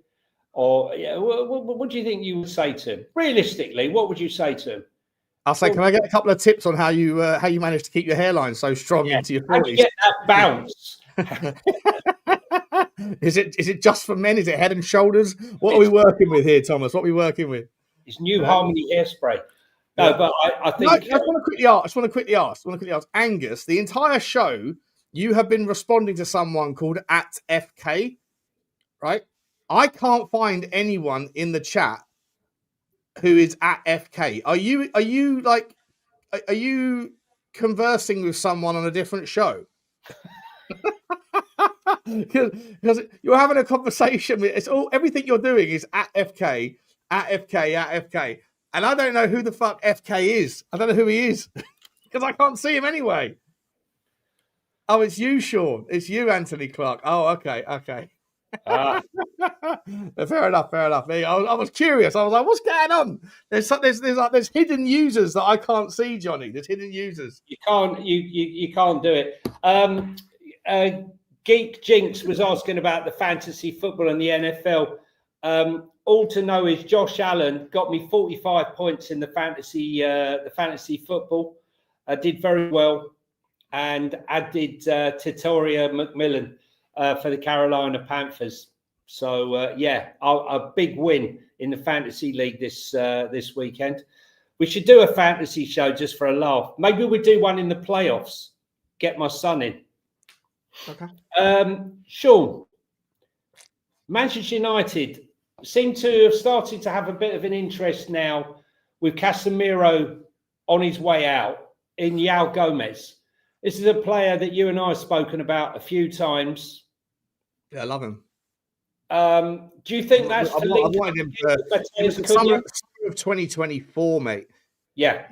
Or what do you think you would say to him? Realistically, what would you say to him? I'll say, can I get a couple of tips on how you manage to keep your hairline so strong into your 40s? How do you get that bounce? Is it just for men? Is it head and shoulders? What are we working with here, Thomas? What are we working with? It's New Harmony hairspray. No, but I think... I just want to quickly ask. Angus, the entire show, you have been responding to someone called @FK, right? I can't find anyone in the chat who is @FK. Are you conversing with someone on a different show? Because you're having a conversation with everything you're doing is @FK, @FK. And I don't know who the fuck FK is. I don't know who he is because I can't see him anyway. Oh, it's you, Sean. It's you, Anthony Clark. Oh, okay. Fair enough. I was curious. I was like, what's going on? There's hidden users that I can't see, Johnny. There's hidden users. You can't do it. Geek Jinx was asking about the fantasy football and the NFL. All to know is Josh Allen got me 45 points in the fantasy football. Did very well, and added Titoria McMillan for the Carolina Panthers. So a big win in the fantasy league this weekend. We should do a fantasy show just for a laugh. Maybe we do one in the playoffs. Get my son in. Okay. Sean, Manchester United seem to have started to have a bit of an interest now with Casemiro on his way out in João Gomez. This is a player that you and I have spoken about a few times. Yeah, I love him. Do you think that's I wanted him for summer of 2024, mate? Yeah.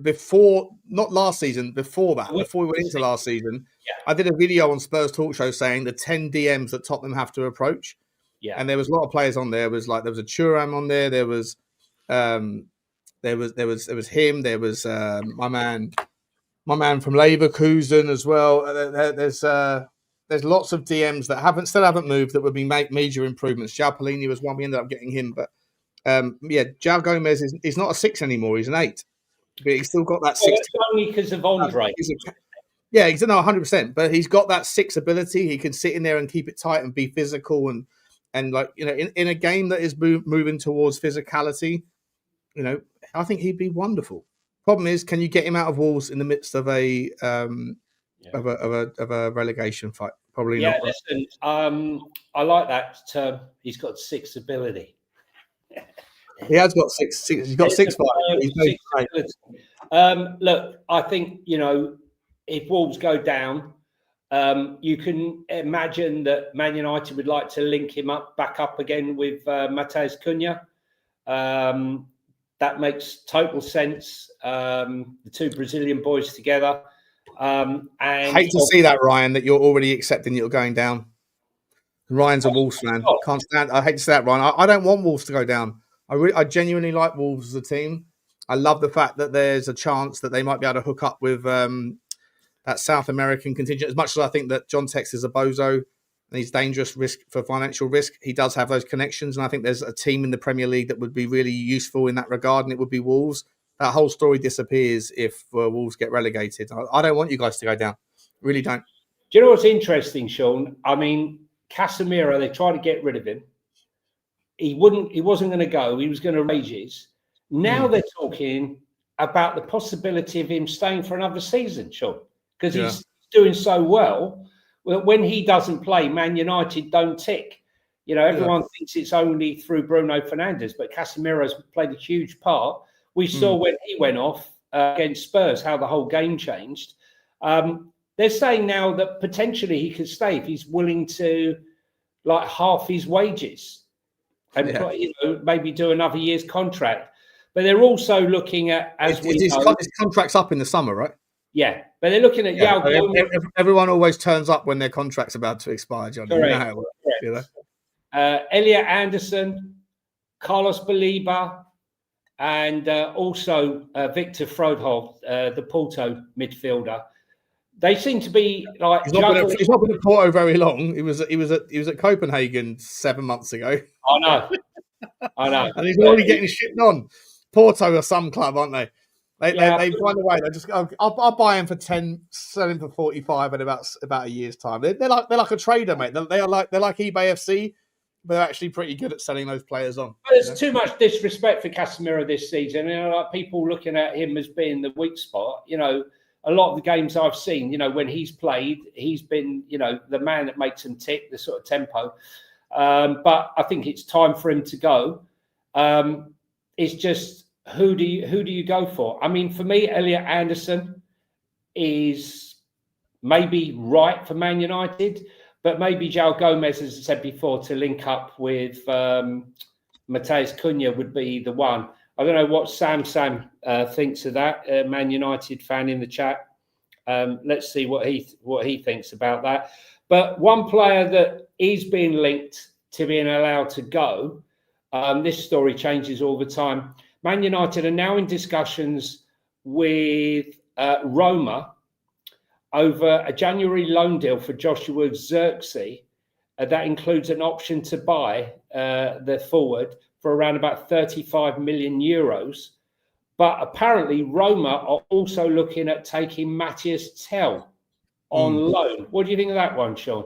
Before, not last season, before that, before we went into last season, I did a video on Spurs Talk Show saying the 10 DMs that Tottenham have to approach. Yeah. And there was a lot of players on there. There was a Thuram on there. There was him. There was my man from Leverkusen as well. There's lots of DMs that still haven't moved that would be major improvements. João Palhinha was one. We ended up getting him, but João Gomez is not a 6 anymore. He's an 8, but he's still got that 6. It's only because of Andre. Yeah, he's no 100%. But he's got that 6 ability. He can sit in there and keep it tight and be physical and like in a game that is moving towards physicality. I think he'd be wonderful. Problem is, can you get him out of Wolves in the midst of a of a relegation fight? Probably not. Yeah, listen, I like that term. He's got 6 ability. He has got 6. He's got 6 fights. Look, I think if Wolves go down, you can imagine that Man United would like to link him back up again with Matheus Cunha. That makes total sense. The 2 Brazilian boys together. And hate to see that, Ryan, that you're already accepting that you're going down. Ryan's a Wolves fan. Can't stand. I hate to say that, Ryan. I don't want Wolves to go down. I genuinely like Wolves as a team. I love the fact that there's a chance that they might be able to hook up with that South American contingent. As much as I think that John Tex is a bozo and he's dangerous risk for financial risk, he does have those connections. And I think there's a team in the Premier League that would be really useful in that regard, and it would be Wolves. That whole story disappears if Wolves get relegated. I don't want you guys to go down. Really don't. Do you know what's interesting, Sean? I mean, Casemiro, they tried to get rid of him. He wasn't going to go. He was going to wages. Now they're talking about the possibility of him staying for another season, Sean, because he's doing so well. When he doesn't play, Man United don't tick. Everyone thinks it's only through Bruno Fernandes, but Casemiro's played a huge part. We saw when he went off against Spurs how the whole game changed. They're saying now that potentially he could stay if he's willing to like half his wages and maybe do another year's contract. But they're also looking at his contract's up in the summer, right? Yeah, but they're looking at everyone always turns up when their contract's about to expire, Johnny. Correct. Elliot Anderson, Carlos Baliba, and also Victor Frodholt, the Porto midfielder. They seem to be like he's not been at Porto very long. He was at Copenhagen 7 months ago. I know. And he's already getting shipped on. Porto are some club, aren't they? They find a way. They just go, I'll buy him for 10, sell him for 45 in about a year's time. They're like a trader, mate. They're like eBay FC, but they're actually pretty good at selling those players on. But there's too much disrespect for Casemiro this season. Like people looking at him as being the weak spot. A lot of the games I've seen, when he's played, he's been, the man that makes them tick, the sort of tempo. But I think it's time for him to go. It's just who do you go for? I mean, for me, Elliot Anderson is maybe right for Man United, but maybe João Gomez, as I said before, to link up with Matheus Cunha would be the one. I don't know what Sam thinks of that. Man United fan in the chat. Let's see what he thinks about that. But one player that is being linked to being allowed to go. This story changes all the time. Man United are now in discussions with Roma over a January loan deal for Joshua Zirkzee. That includes an option to buy the forward for around about 35 million euros. But apparently Roma are also looking at taking Matthias Tell on loan. What do you think of that one, Sean?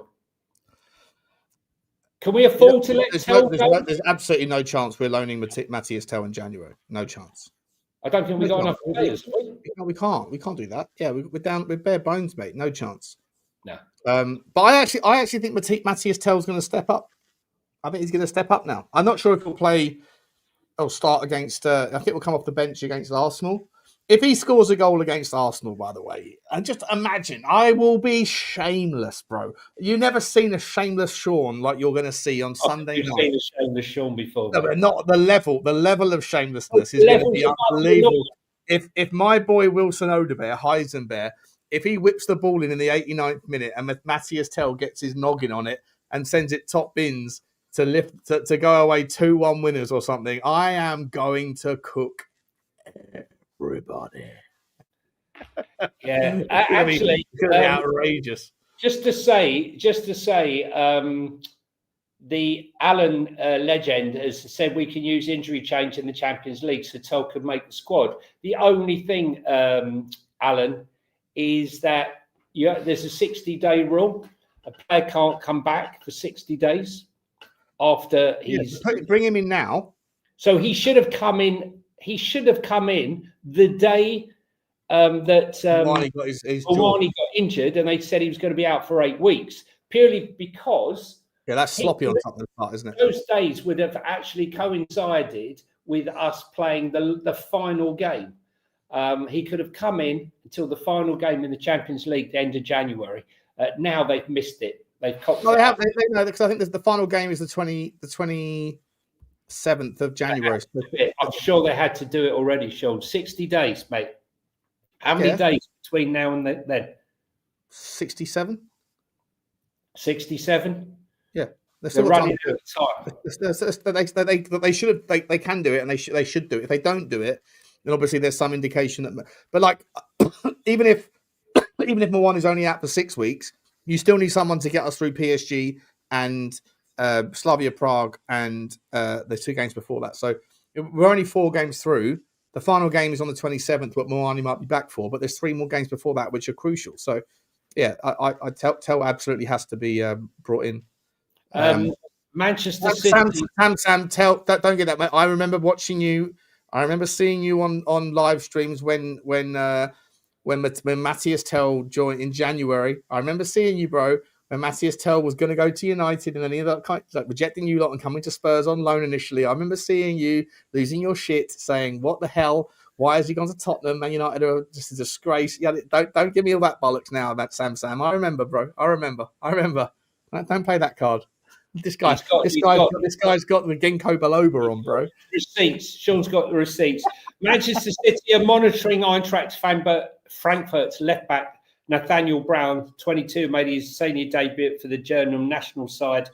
Can we afford to let Tell go? There's absolutely no chance we're loaning Matthias Tell in January. No chance. I don't think we've got enough players. We can't do that. Yeah, we're down with bare bones, mate. No chance. No. But I actually think Matthias Tell's going to step up. I think he's going to step up now. I'm not sure if he'll start against. I think he'll come off the bench against Arsenal. If he scores a goal against Arsenal, by the way, and just imagine, I will be shameless, bro. You've never seen a shameless Sean like you're going to see on Sunday night. You've seen a shameless Sean before. No, but not the level. The level of shamelessness is going to be unbelievable. If my boy Wilson Odobert, Heisenberg, if he whips the ball in the 89th minute and Matthias Tell gets his noggin on it and sends it top bins to go away 2-1 winners or something, I am going to cook everybody. Yeah, actually, it's gonna be outrageous. Just to say, the Alan legend has said we can use injury change in the Champions League, so Tell could make the squad. The only thing, Alan, is that there's a 60-day rule. A player can't come back for 60 days after he's. Bring him in now. So he should have come in. He should have come in the day that Wani got his Wani got injured, and they said he was going to be out for 8 weeks, purely because that's sloppy on Tottenham's part, isn't it? Those days would have actually coincided with us playing the final game. He could have come in until the final game in the Champions League, the end of January. Now they've missed it. They've they have. No, because I think the final game is the 27th of January. I'm sure they had to do it already, Sean. 60 days, mate. How many days between now and then? 67. 67. Yeah, they're running out of time. They should have. They can do it, and they should do it. If they don't do it, then obviously there's some indication that. But like, even if Mawani is only out for 6 weeks, you still need someone to get us through PSG and Slavia Prague and the 2 games before that. So we're only 4 games through. The final game is on the 27th, what Mawani might be back for, but there's 3 more games before that which are crucial. So, yeah, I tell absolutely has to be brought in. Manchester City. Sam, don't get that, mate. I remember watching you. I remember seeing you on live streams when Matthias Tell joined in January. I remember seeing you, bro, when Matthias Tell was going to go to United and then he ended up like rejecting you lot and coming to Spurs on loan initially. I remember seeing you losing your shit, saying, "What the hell? Why has he gone to Tottenham? Man United are just a disgrace." Yeah, don't give me all that bollocks now about Sam. I remember, bro. I remember. Don't play that card. This guy's got the Ginkgo biloba on, bro. Receipts. Sean's got the receipts. Manchester City are monitoring Eintracht Frankfurt's left back Nathaniel Brown, 22, made his senior debut for the German national side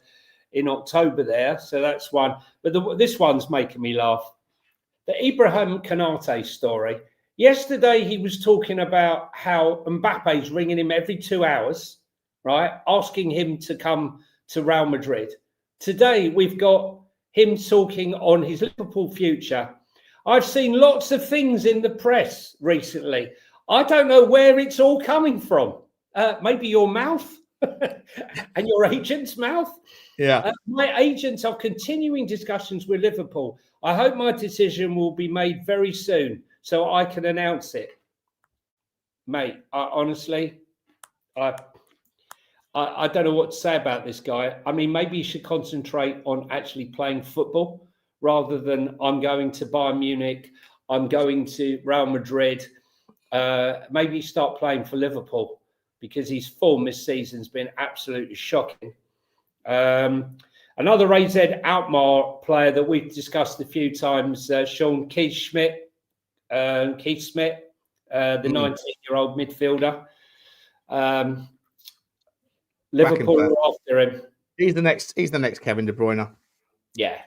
in October there. So that's one. But this one's making me laugh. The Ibrahim Konate story. Yesterday, he was talking about how Mbappe's ringing him every 2 hours, right? Asking him to come to Real Madrid. Today, we've got him talking on his Liverpool future. I've seen lots of things in the press recently. I don't know where it's all coming from. Maybe your mouth and your agent's mouth. Yeah. My agents are continuing discussions with Liverpool. I hope my decision will be made very soon so I can announce it. Mate, honestly, I don't know what to say about this guy. I mean, maybe he should concentrate on actually playing football rather than I'm going to Bayern Munich, I'm going to Real Madrid. Maybe start playing for Liverpool because his form this season's been absolutely shocking. Another AZ Alkmaar player that we've discussed a few times, Sean Keith Schmidt, the 19-year-old midfielder. Liverpool are after him. He's the next Kevin De Bruyne. Yeah.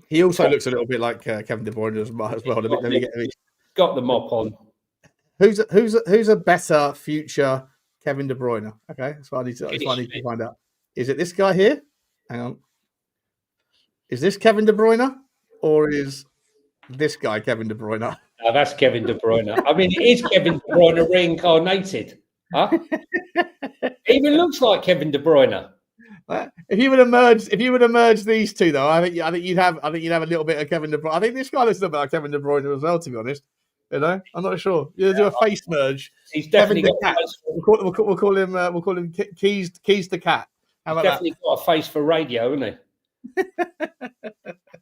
He also looks a little bit like Kevin De Bruyne as well. Got the mop on. Who's a better future Kevin De Bruyne? Okay, that's what I need to find out. Is it this guy here? Hang on. Is this Kevin De Bruyne or is this guy Kevin De Bruyne? No, that's Kevin De Bruyne. I mean, it is Kevin De Bruyne reincarnated. Huh? It even looks like Kevin De Bruyne. If you would have merged these two, though, I think you'd have a little bit of Kevin De Bruyne. I think this guy looks a bit like Kevin De Bruyne as well, to be honest. You know, I'm not sure. You do a face merge. He's definitely got cat. We'll call him Keys the Cat. How about definitely that? Got a face for radio, hasn't he?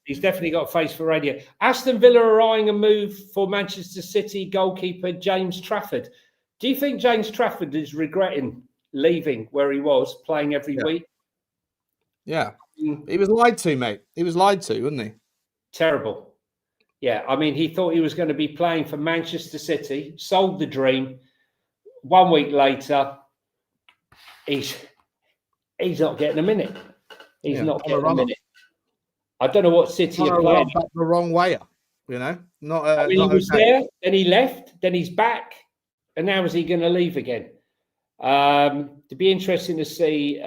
He's definitely got a face for radio. Aston Villa are eyeing a move for Manchester City goalkeeper James Trafford. Do you think James Trafford is regretting leaving where he was, playing every week? Yeah. He was lied to, mate. He was lied to, wasn't he? Terrible. Yeah, I mean, he thought he was going to be playing for Manchester City, sold the dream. 1 week later, he's not getting a minute. He's not getting a minute. I don't know what City are playing. The wrong way up, you know. He was there, then he left, then he's back, and now is he going to leave again? To be interesting to see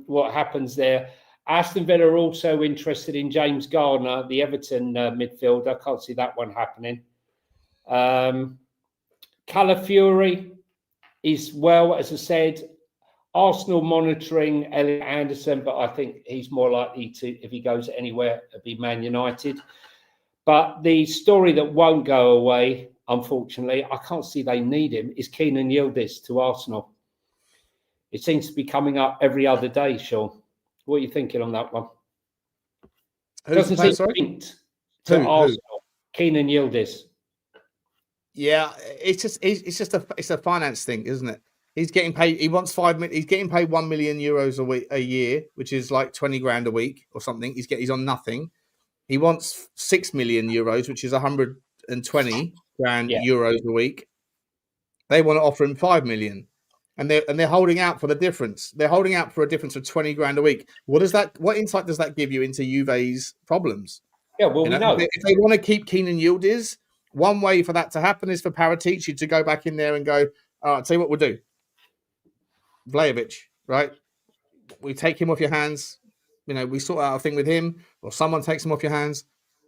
what happens there. Aston Villa are also interested in James Garner, the Everton midfielder. I can't see that one happening. Calafiori, He's well, as I said, Arsenal monitoring Elliot Anderson, but I think he's more likely to, if he goes anywhere, to be Man United. But the story that won't go away, unfortunately, I can't see they need him, is Kenan Yildiz to Arsenal. It seems to be coming up every other day, Sean. What are you thinking on that one? Doesn't seem linked to Arsenal. Kenan Yildiz. Yeah, it's a finance thing, isn't it? He's getting paid. He wants 5 million. He's getting paid €1 million a year, which is like 20 grand a week or something. He's on nothing. He wants €6 million, which is 120 grand euros a week. They want to offer him 5 million, and they're holding out for the difference. They're holding out for a difference of 20 grand a week. What insight does that give you into Juve's problems? Yeah, well, we know if they want to keep Kenan Yildiz, one way for that to happen is for Paratici to go back in there and go, all right, I'll tell you what we'll do. Vlahovic, right? We take him off your hands. We sort out a thing with him, or someone takes him off your hands,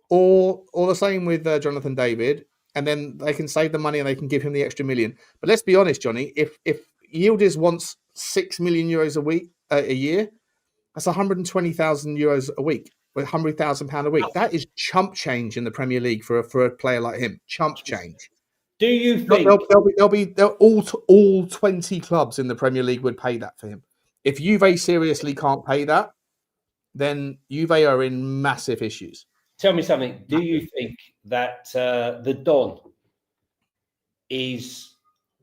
or the same with Jonathan David, and then they can save the money and they can give him the extra million. But let's be honest, Johnny, if Yildiz wants €6 million a year, that's €120,000 a week, with £100,000 a week. That is chump change in the Premier League for a player like him. Chump change. Do you think all 20 clubs in the Premier League would pay that for him? If Juve seriously can't pay that, then Juve are in massive issues. Tell me something. Do you think that the Don is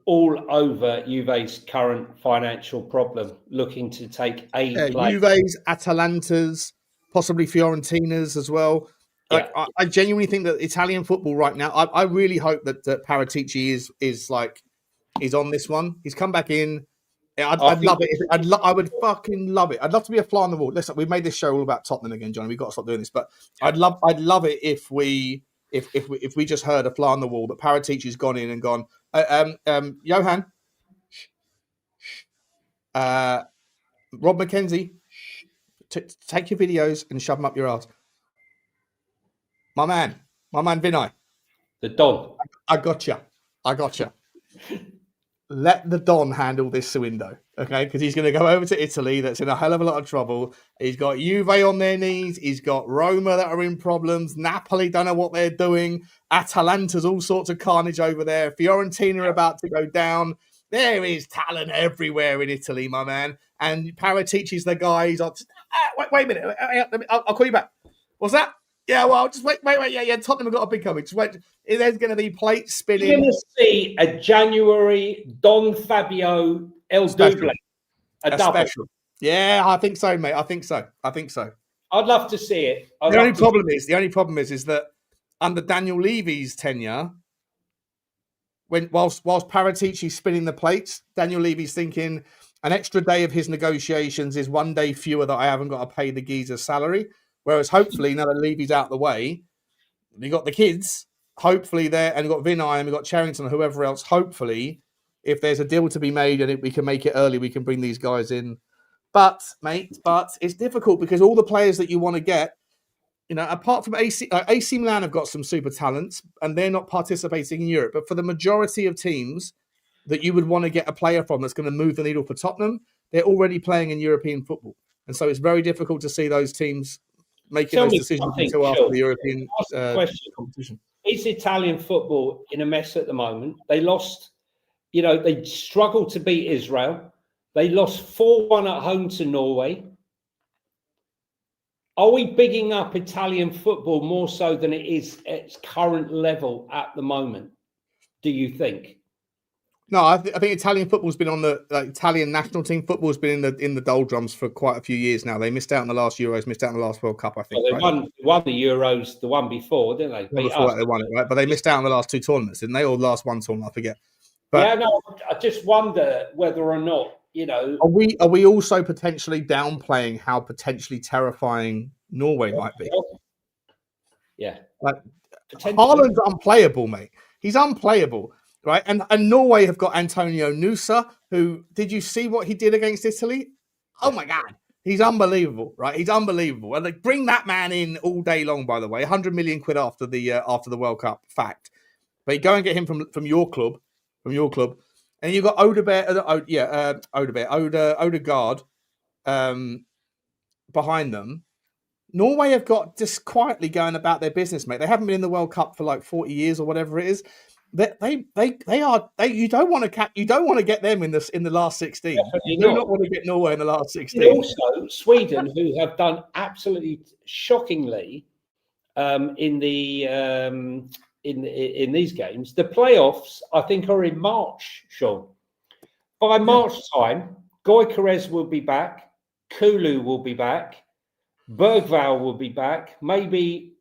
all over Juve's current financial problem, looking to take a player? Juve's, Atalanta's, possibly Fiorentina's as well. Like, I genuinely think that Italian football right now, I really hope that Paratici is on this one. He's come back in. I'd love it. I would fucking love it. I'd love to be a fly on the wall. Listen, we've made this show all about Tottenham again, Johnny. We've got to stop doing this. But I'd love it if we just heard a fly on the wall that Paratici's gone in and gone, Johan, Rob McKenzie, take your videos and shove them up your ass. My man Vinay. The Don. I gotcha. Let the Don handle this window, okay? Because he's going to go over to Italy that's in a hell of a lot of trouble. He's got Juve on their knees. He's got Roma that are in problems. Napoli don't know what they're doing. Atalanta's all sorts of carnage over there. Fiorentina are about to go down. There is talent everywhere in Italy, my man. And Paratici's the guy. He's on. Wait a minute. I'll call you back. What's that? Yeah, well, just wait. Yeah. Tottenham have got a big coming. Just wait. There's going to be plates spinning. You're going to see a January Don Fabio El Duble. A double. Special. Yeah, I think so, mate. I think so. I'd love to see it. The only problem is that under Daniel Levy's tenure, whilst Paratici's spinning the plates, Daniel Levy's thinking an extra day of his negotiations is 1 day fewer that I haven't got to pay the geezer's salary. Whereas hopefully, now that Levy's out of the way, we got the kids, hopefully there, and we've got Vinay and we've got Charrington and whoever else. Hopefully, if there's a deal to be made and we can make it early, we can bring these guys in. But it's difficult because all the players that you want to get, apart from AC Milan have got some super talents and they're not participating in Europe. But for the majority of teams that you would want to get a player from that's going to move the needle for Tottenham, they're already playing in European football. And so it's very difficult to see those teams making those decisions until after the European competition. Is Italian football in a mess at the moment? They lost, they struggled to beat Israel. They lost 4-1 at home to Norway. Are we bigging up Italian football more so than it is at its current level at the moment? Do you think? No, I think Italian football's been on the Italian national team football's been in the doldrums for quite a few years now. They missed out in the last Euros, missed out in the last World Cup, I think. Well, they won the Euros, the one before, didn't they? They won it, right? But they missed out in the last two tournaments, didn't they? Or the last one tournament, I forget. But I just wonder whether or not, Are we also potentially downplaying how potentially terrifying Norway might be? Yeah. Haaland's unplayable, mate. He's unplayable. Right, and Norway have got Antonio Nusa, who, did you see what he did against Italy? Oh my God, he's unbelievable, right? He's unbelievable, and they bring that man in all day long. By the way, 100 million quid after the World Cup, fact. But you go and get him from your club, And you've got Odegaard behind them. Norway have got just quietly going about their business, mate. They haven't been in the World Cup for like 40 years or whatever it is. You don't want to get them in the last 16. Definitely You do not. not want to get Norway in the last 16. And also, Sweden, who have done absolutely shockingly in these games. The playoffs, I think, are in March, Sean. By March time, Gyökeres will be back, Kulu will be back, Bergvall will be back. Maybe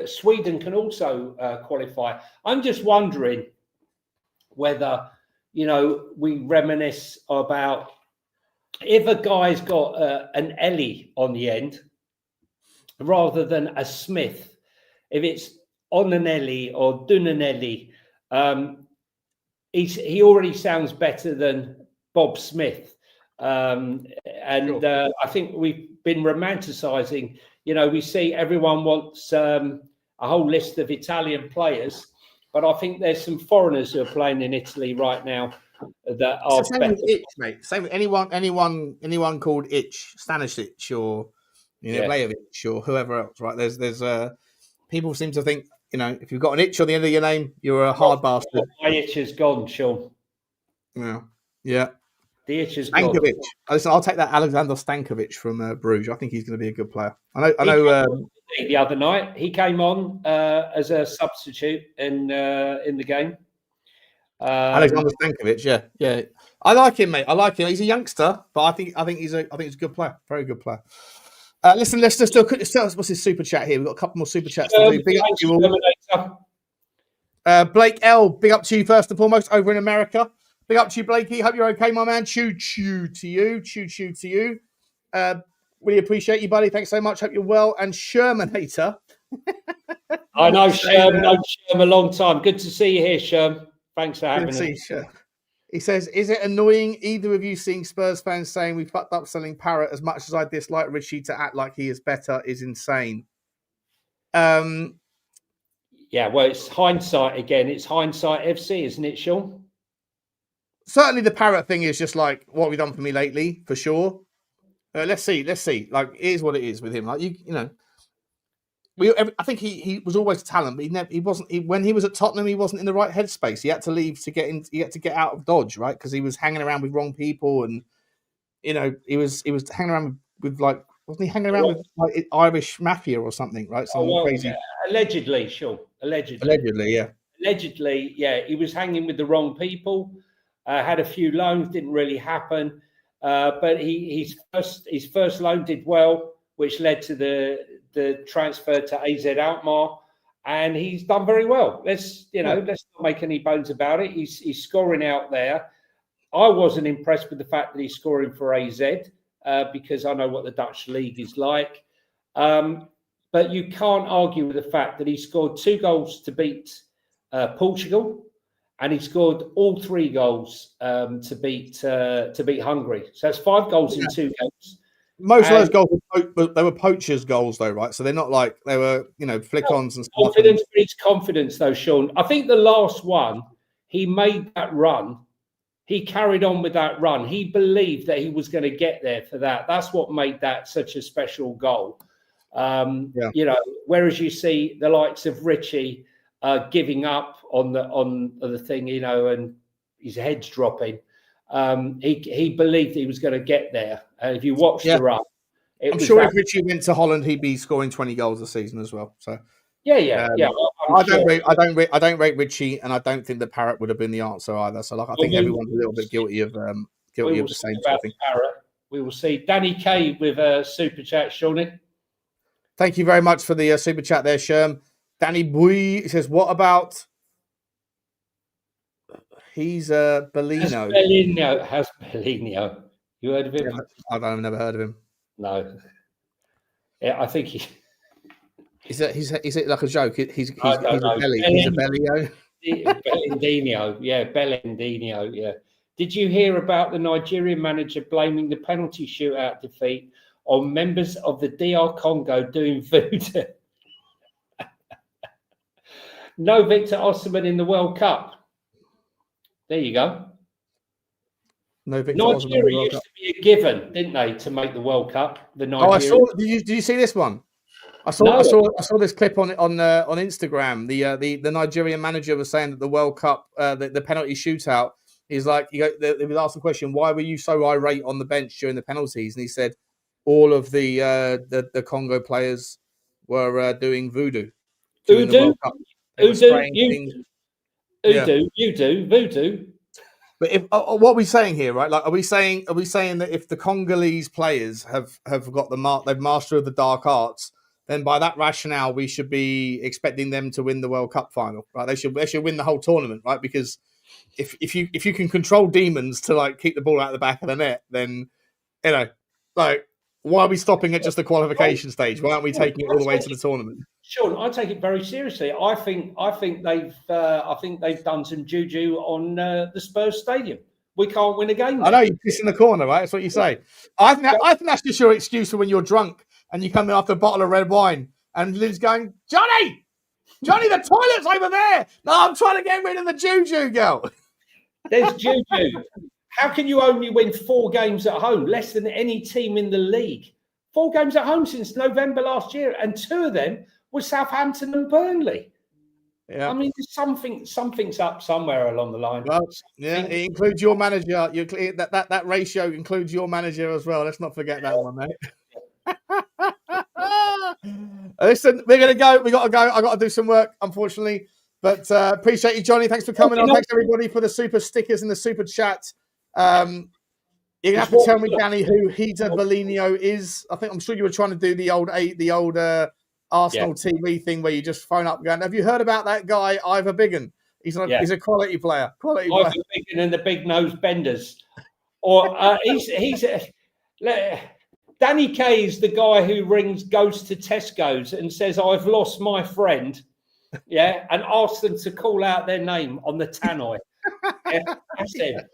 Sweden can also qualify. I'm just wondering whether, we reminisce about if a guy's got an Ellie on the end rather than a Smith, if it's Onanelli or Dunanelli, he already sounds better than Bob Smith. Sure. I think we've been romanticising. We see everyone wants a whole list of Italian players, but I think there's some foreigners who are playing in Italy right now that are better. With Itch, mate. Same with anyone called Itch, Stanisic, or Blajovic, or whoever else. Right? There's people seem to think if you've got an itch on the end of your name, you're a hard bastard. My itch is gone, Sean. Yeah. The itch is gone. Stankovic. Listen, I'll take that Alexander Stankovic from Bruges. I think he's going to be a good player. I know. The other night he came on as a substitute in the game. Alexander Stankovic, yeah. I like him, mate. I like him. He's a youngster, but I think he's a good player. Very good player. Listen, let's just do a quick. What's his super chat here? We've got a couple more super chats to do. Big up to you all. Blake L, big up to you first and foremost over in America. Big up to you, Blakey. Hope you're okay, my man. Choo choo to you. Choo choo to you. Really appreciate you, buddy. Thanks so much. Hope you're well. And Shermanator. I know Sherm. Known Sherm a long time. Good to see you here, Sherm. Thanks for having me. He says, is it annoying either of you seeing Spurs fans saying we fucked up selling Parrott? As much as I dislike Richie, to act like he is better is insane. Yeah, well, it's hindsight again. It's hindsight FC, isn't it, Sean? Certainly the Parrott thing is just like, what have you done for me lately? For sure. Let's see. Like, it is what it is with him. Like, I think he was always a talent, but he wasn't. When he was at Tottenham, he wasn't in the right headspace. He had to leave to get in. He had to get out of Dodge, right? Because he was hanging around with wrong people, and he was hanging around with like, wasn't he hanging around with like Irish mafia or something, right? Crazy. Yeah. Allegedly, sure. Allegedly, yeah. Allegedly, yeah. He was hanging with the wrong people. Had a few loans, didn't really happen. But his first loan did well, which led to the transfer to AZ Alkmaar, and he's done very well. Let's not make any bones about it. He's scoring out there. I wasn't impressed with the fact that he's scoring for AZ because I know what the Dutch league is like. But you can't argue with the fact that he scored 2 goals to beat Portugal, and he scored all 3 goals to beat Hungary. So that's 5 goals in 2 games. Most of those goals they were poachers' goals, though, right? So they're not like they were, flick-ons and stuff. Confidence breeds confidence, though, Sean. I think the last one, he made that run. He carried on with that run. He believed that he was going to get there for that. That's what made that such a special goal. Whereas you see the likes of Richie giving up on the thing, and his head's dropping. He believed he was going to get there. If you watch the run, I'm sure if Richie went to Holland, he'd be scoring 20 goals a season as well. So yeah. I don't rate Richie, and I don't think that Parrott would have been the answer either. So I think everyone's a little bit guilty of the same sort of thing. Parrott. We will see. Danny K with a super chat, Shawnee. Thank you very much for the super chat there, Sherm. Danny Boy says, "What about?" He's Bellino. Has Bellino. You heard of him? I've never heard of him. No. Yeah, I think he. Is it like a joke? He's a belly. He's a Bellino. Bellandino. Yeah, Bellandino. Yeah. Did you hear about the Nigerian manager blaming the penalty shootout defeat on members of the DR Congo doing voodoo? No Victor Osimhen in the World Cup. There you go. No Victor Osimhen in the Nigeria World used Cup. to be a given, didn't they, to make the World Cup? The Oh, I Nigeria. saw. Did you see this one? I No. saw this clip on Instagram. The Nigerian manager was saying that the World Cup, the penalty shootout, is like they was asked the question, why were you so irate on the bench during the penalties? And he said all of the Congo players were doing voodoo during the Udo, World Cup. They were Udo, spraying you, things. Yeah. Udo, you do, voodoo. But if what are we saying here, right? Like, are we saying that if the Congolese players have got they've mastered the dark arts, then by that rationale we should be expecting them to win the World Cup final, right? They should win the whole tournament, right? Because if you can control demons to like keep the ball out of the back of the net, then like why are we stopping at just the qualification stage? Why aren't we taking it all the way to the tournament? Sean, I take it very seriously. I think they've done some juju on the Spurs stadium. We can't win a game. I know you piss in the corner, right? That's what you say. I think that's just your excuse for when you're drunk and you come in after a bottle of red wine and Liv's going, Johnny, the toilet's over there. No, I'm trying to get rid of the juju, girl. There's juju. How can you only win 4 games at home, less than any team in the league? 4 games at home since November last year, and 2 of them were Southampton and Burnley. Yeah. I mean, something's up somewhere along the line. Well, yeah, it includes your manager. That ratio includes your manager as well. Let's not forget that one, mate. Listen, we're gonna go. We got to go. I got to do some work, unfortunately. But appreciate you, Johnny. Thanks for coming on. Thanks everybody for the super stickers and the super chat. You're gonna have to tell me, Danny, who Hida Bellinio is. I'm sure you were trying to do the old Arsenal TV thing where you just phone up going, have you heard about that guy, Ivor Biggin? He's a quality player. Ivor Biggin and the big nose benders. Or Danny Kay is the guy who goes to Tesco's and says, I've lost my friend. Yeah, and asks them to call out their name on the tannoy. Yeah, that's it.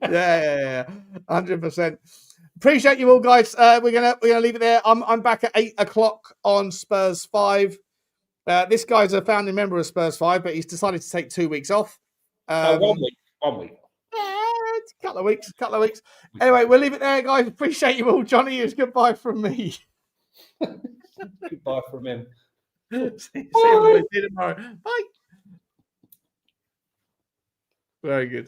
Yeah, 100%. Appreciate you all, guys. We're gonna leave it there. I'm back at 8:00 on Spurs 5. This guy's a founding member of Spurs 5, but he's decided to take 2 weeks off. 1 week. It's a couple of weeks. Anyway, we'll leave it there, guys. Appreciate you all. Johnny, it's goodbye from me. Goodbye from him. See you tomorrow. Bye. Very good.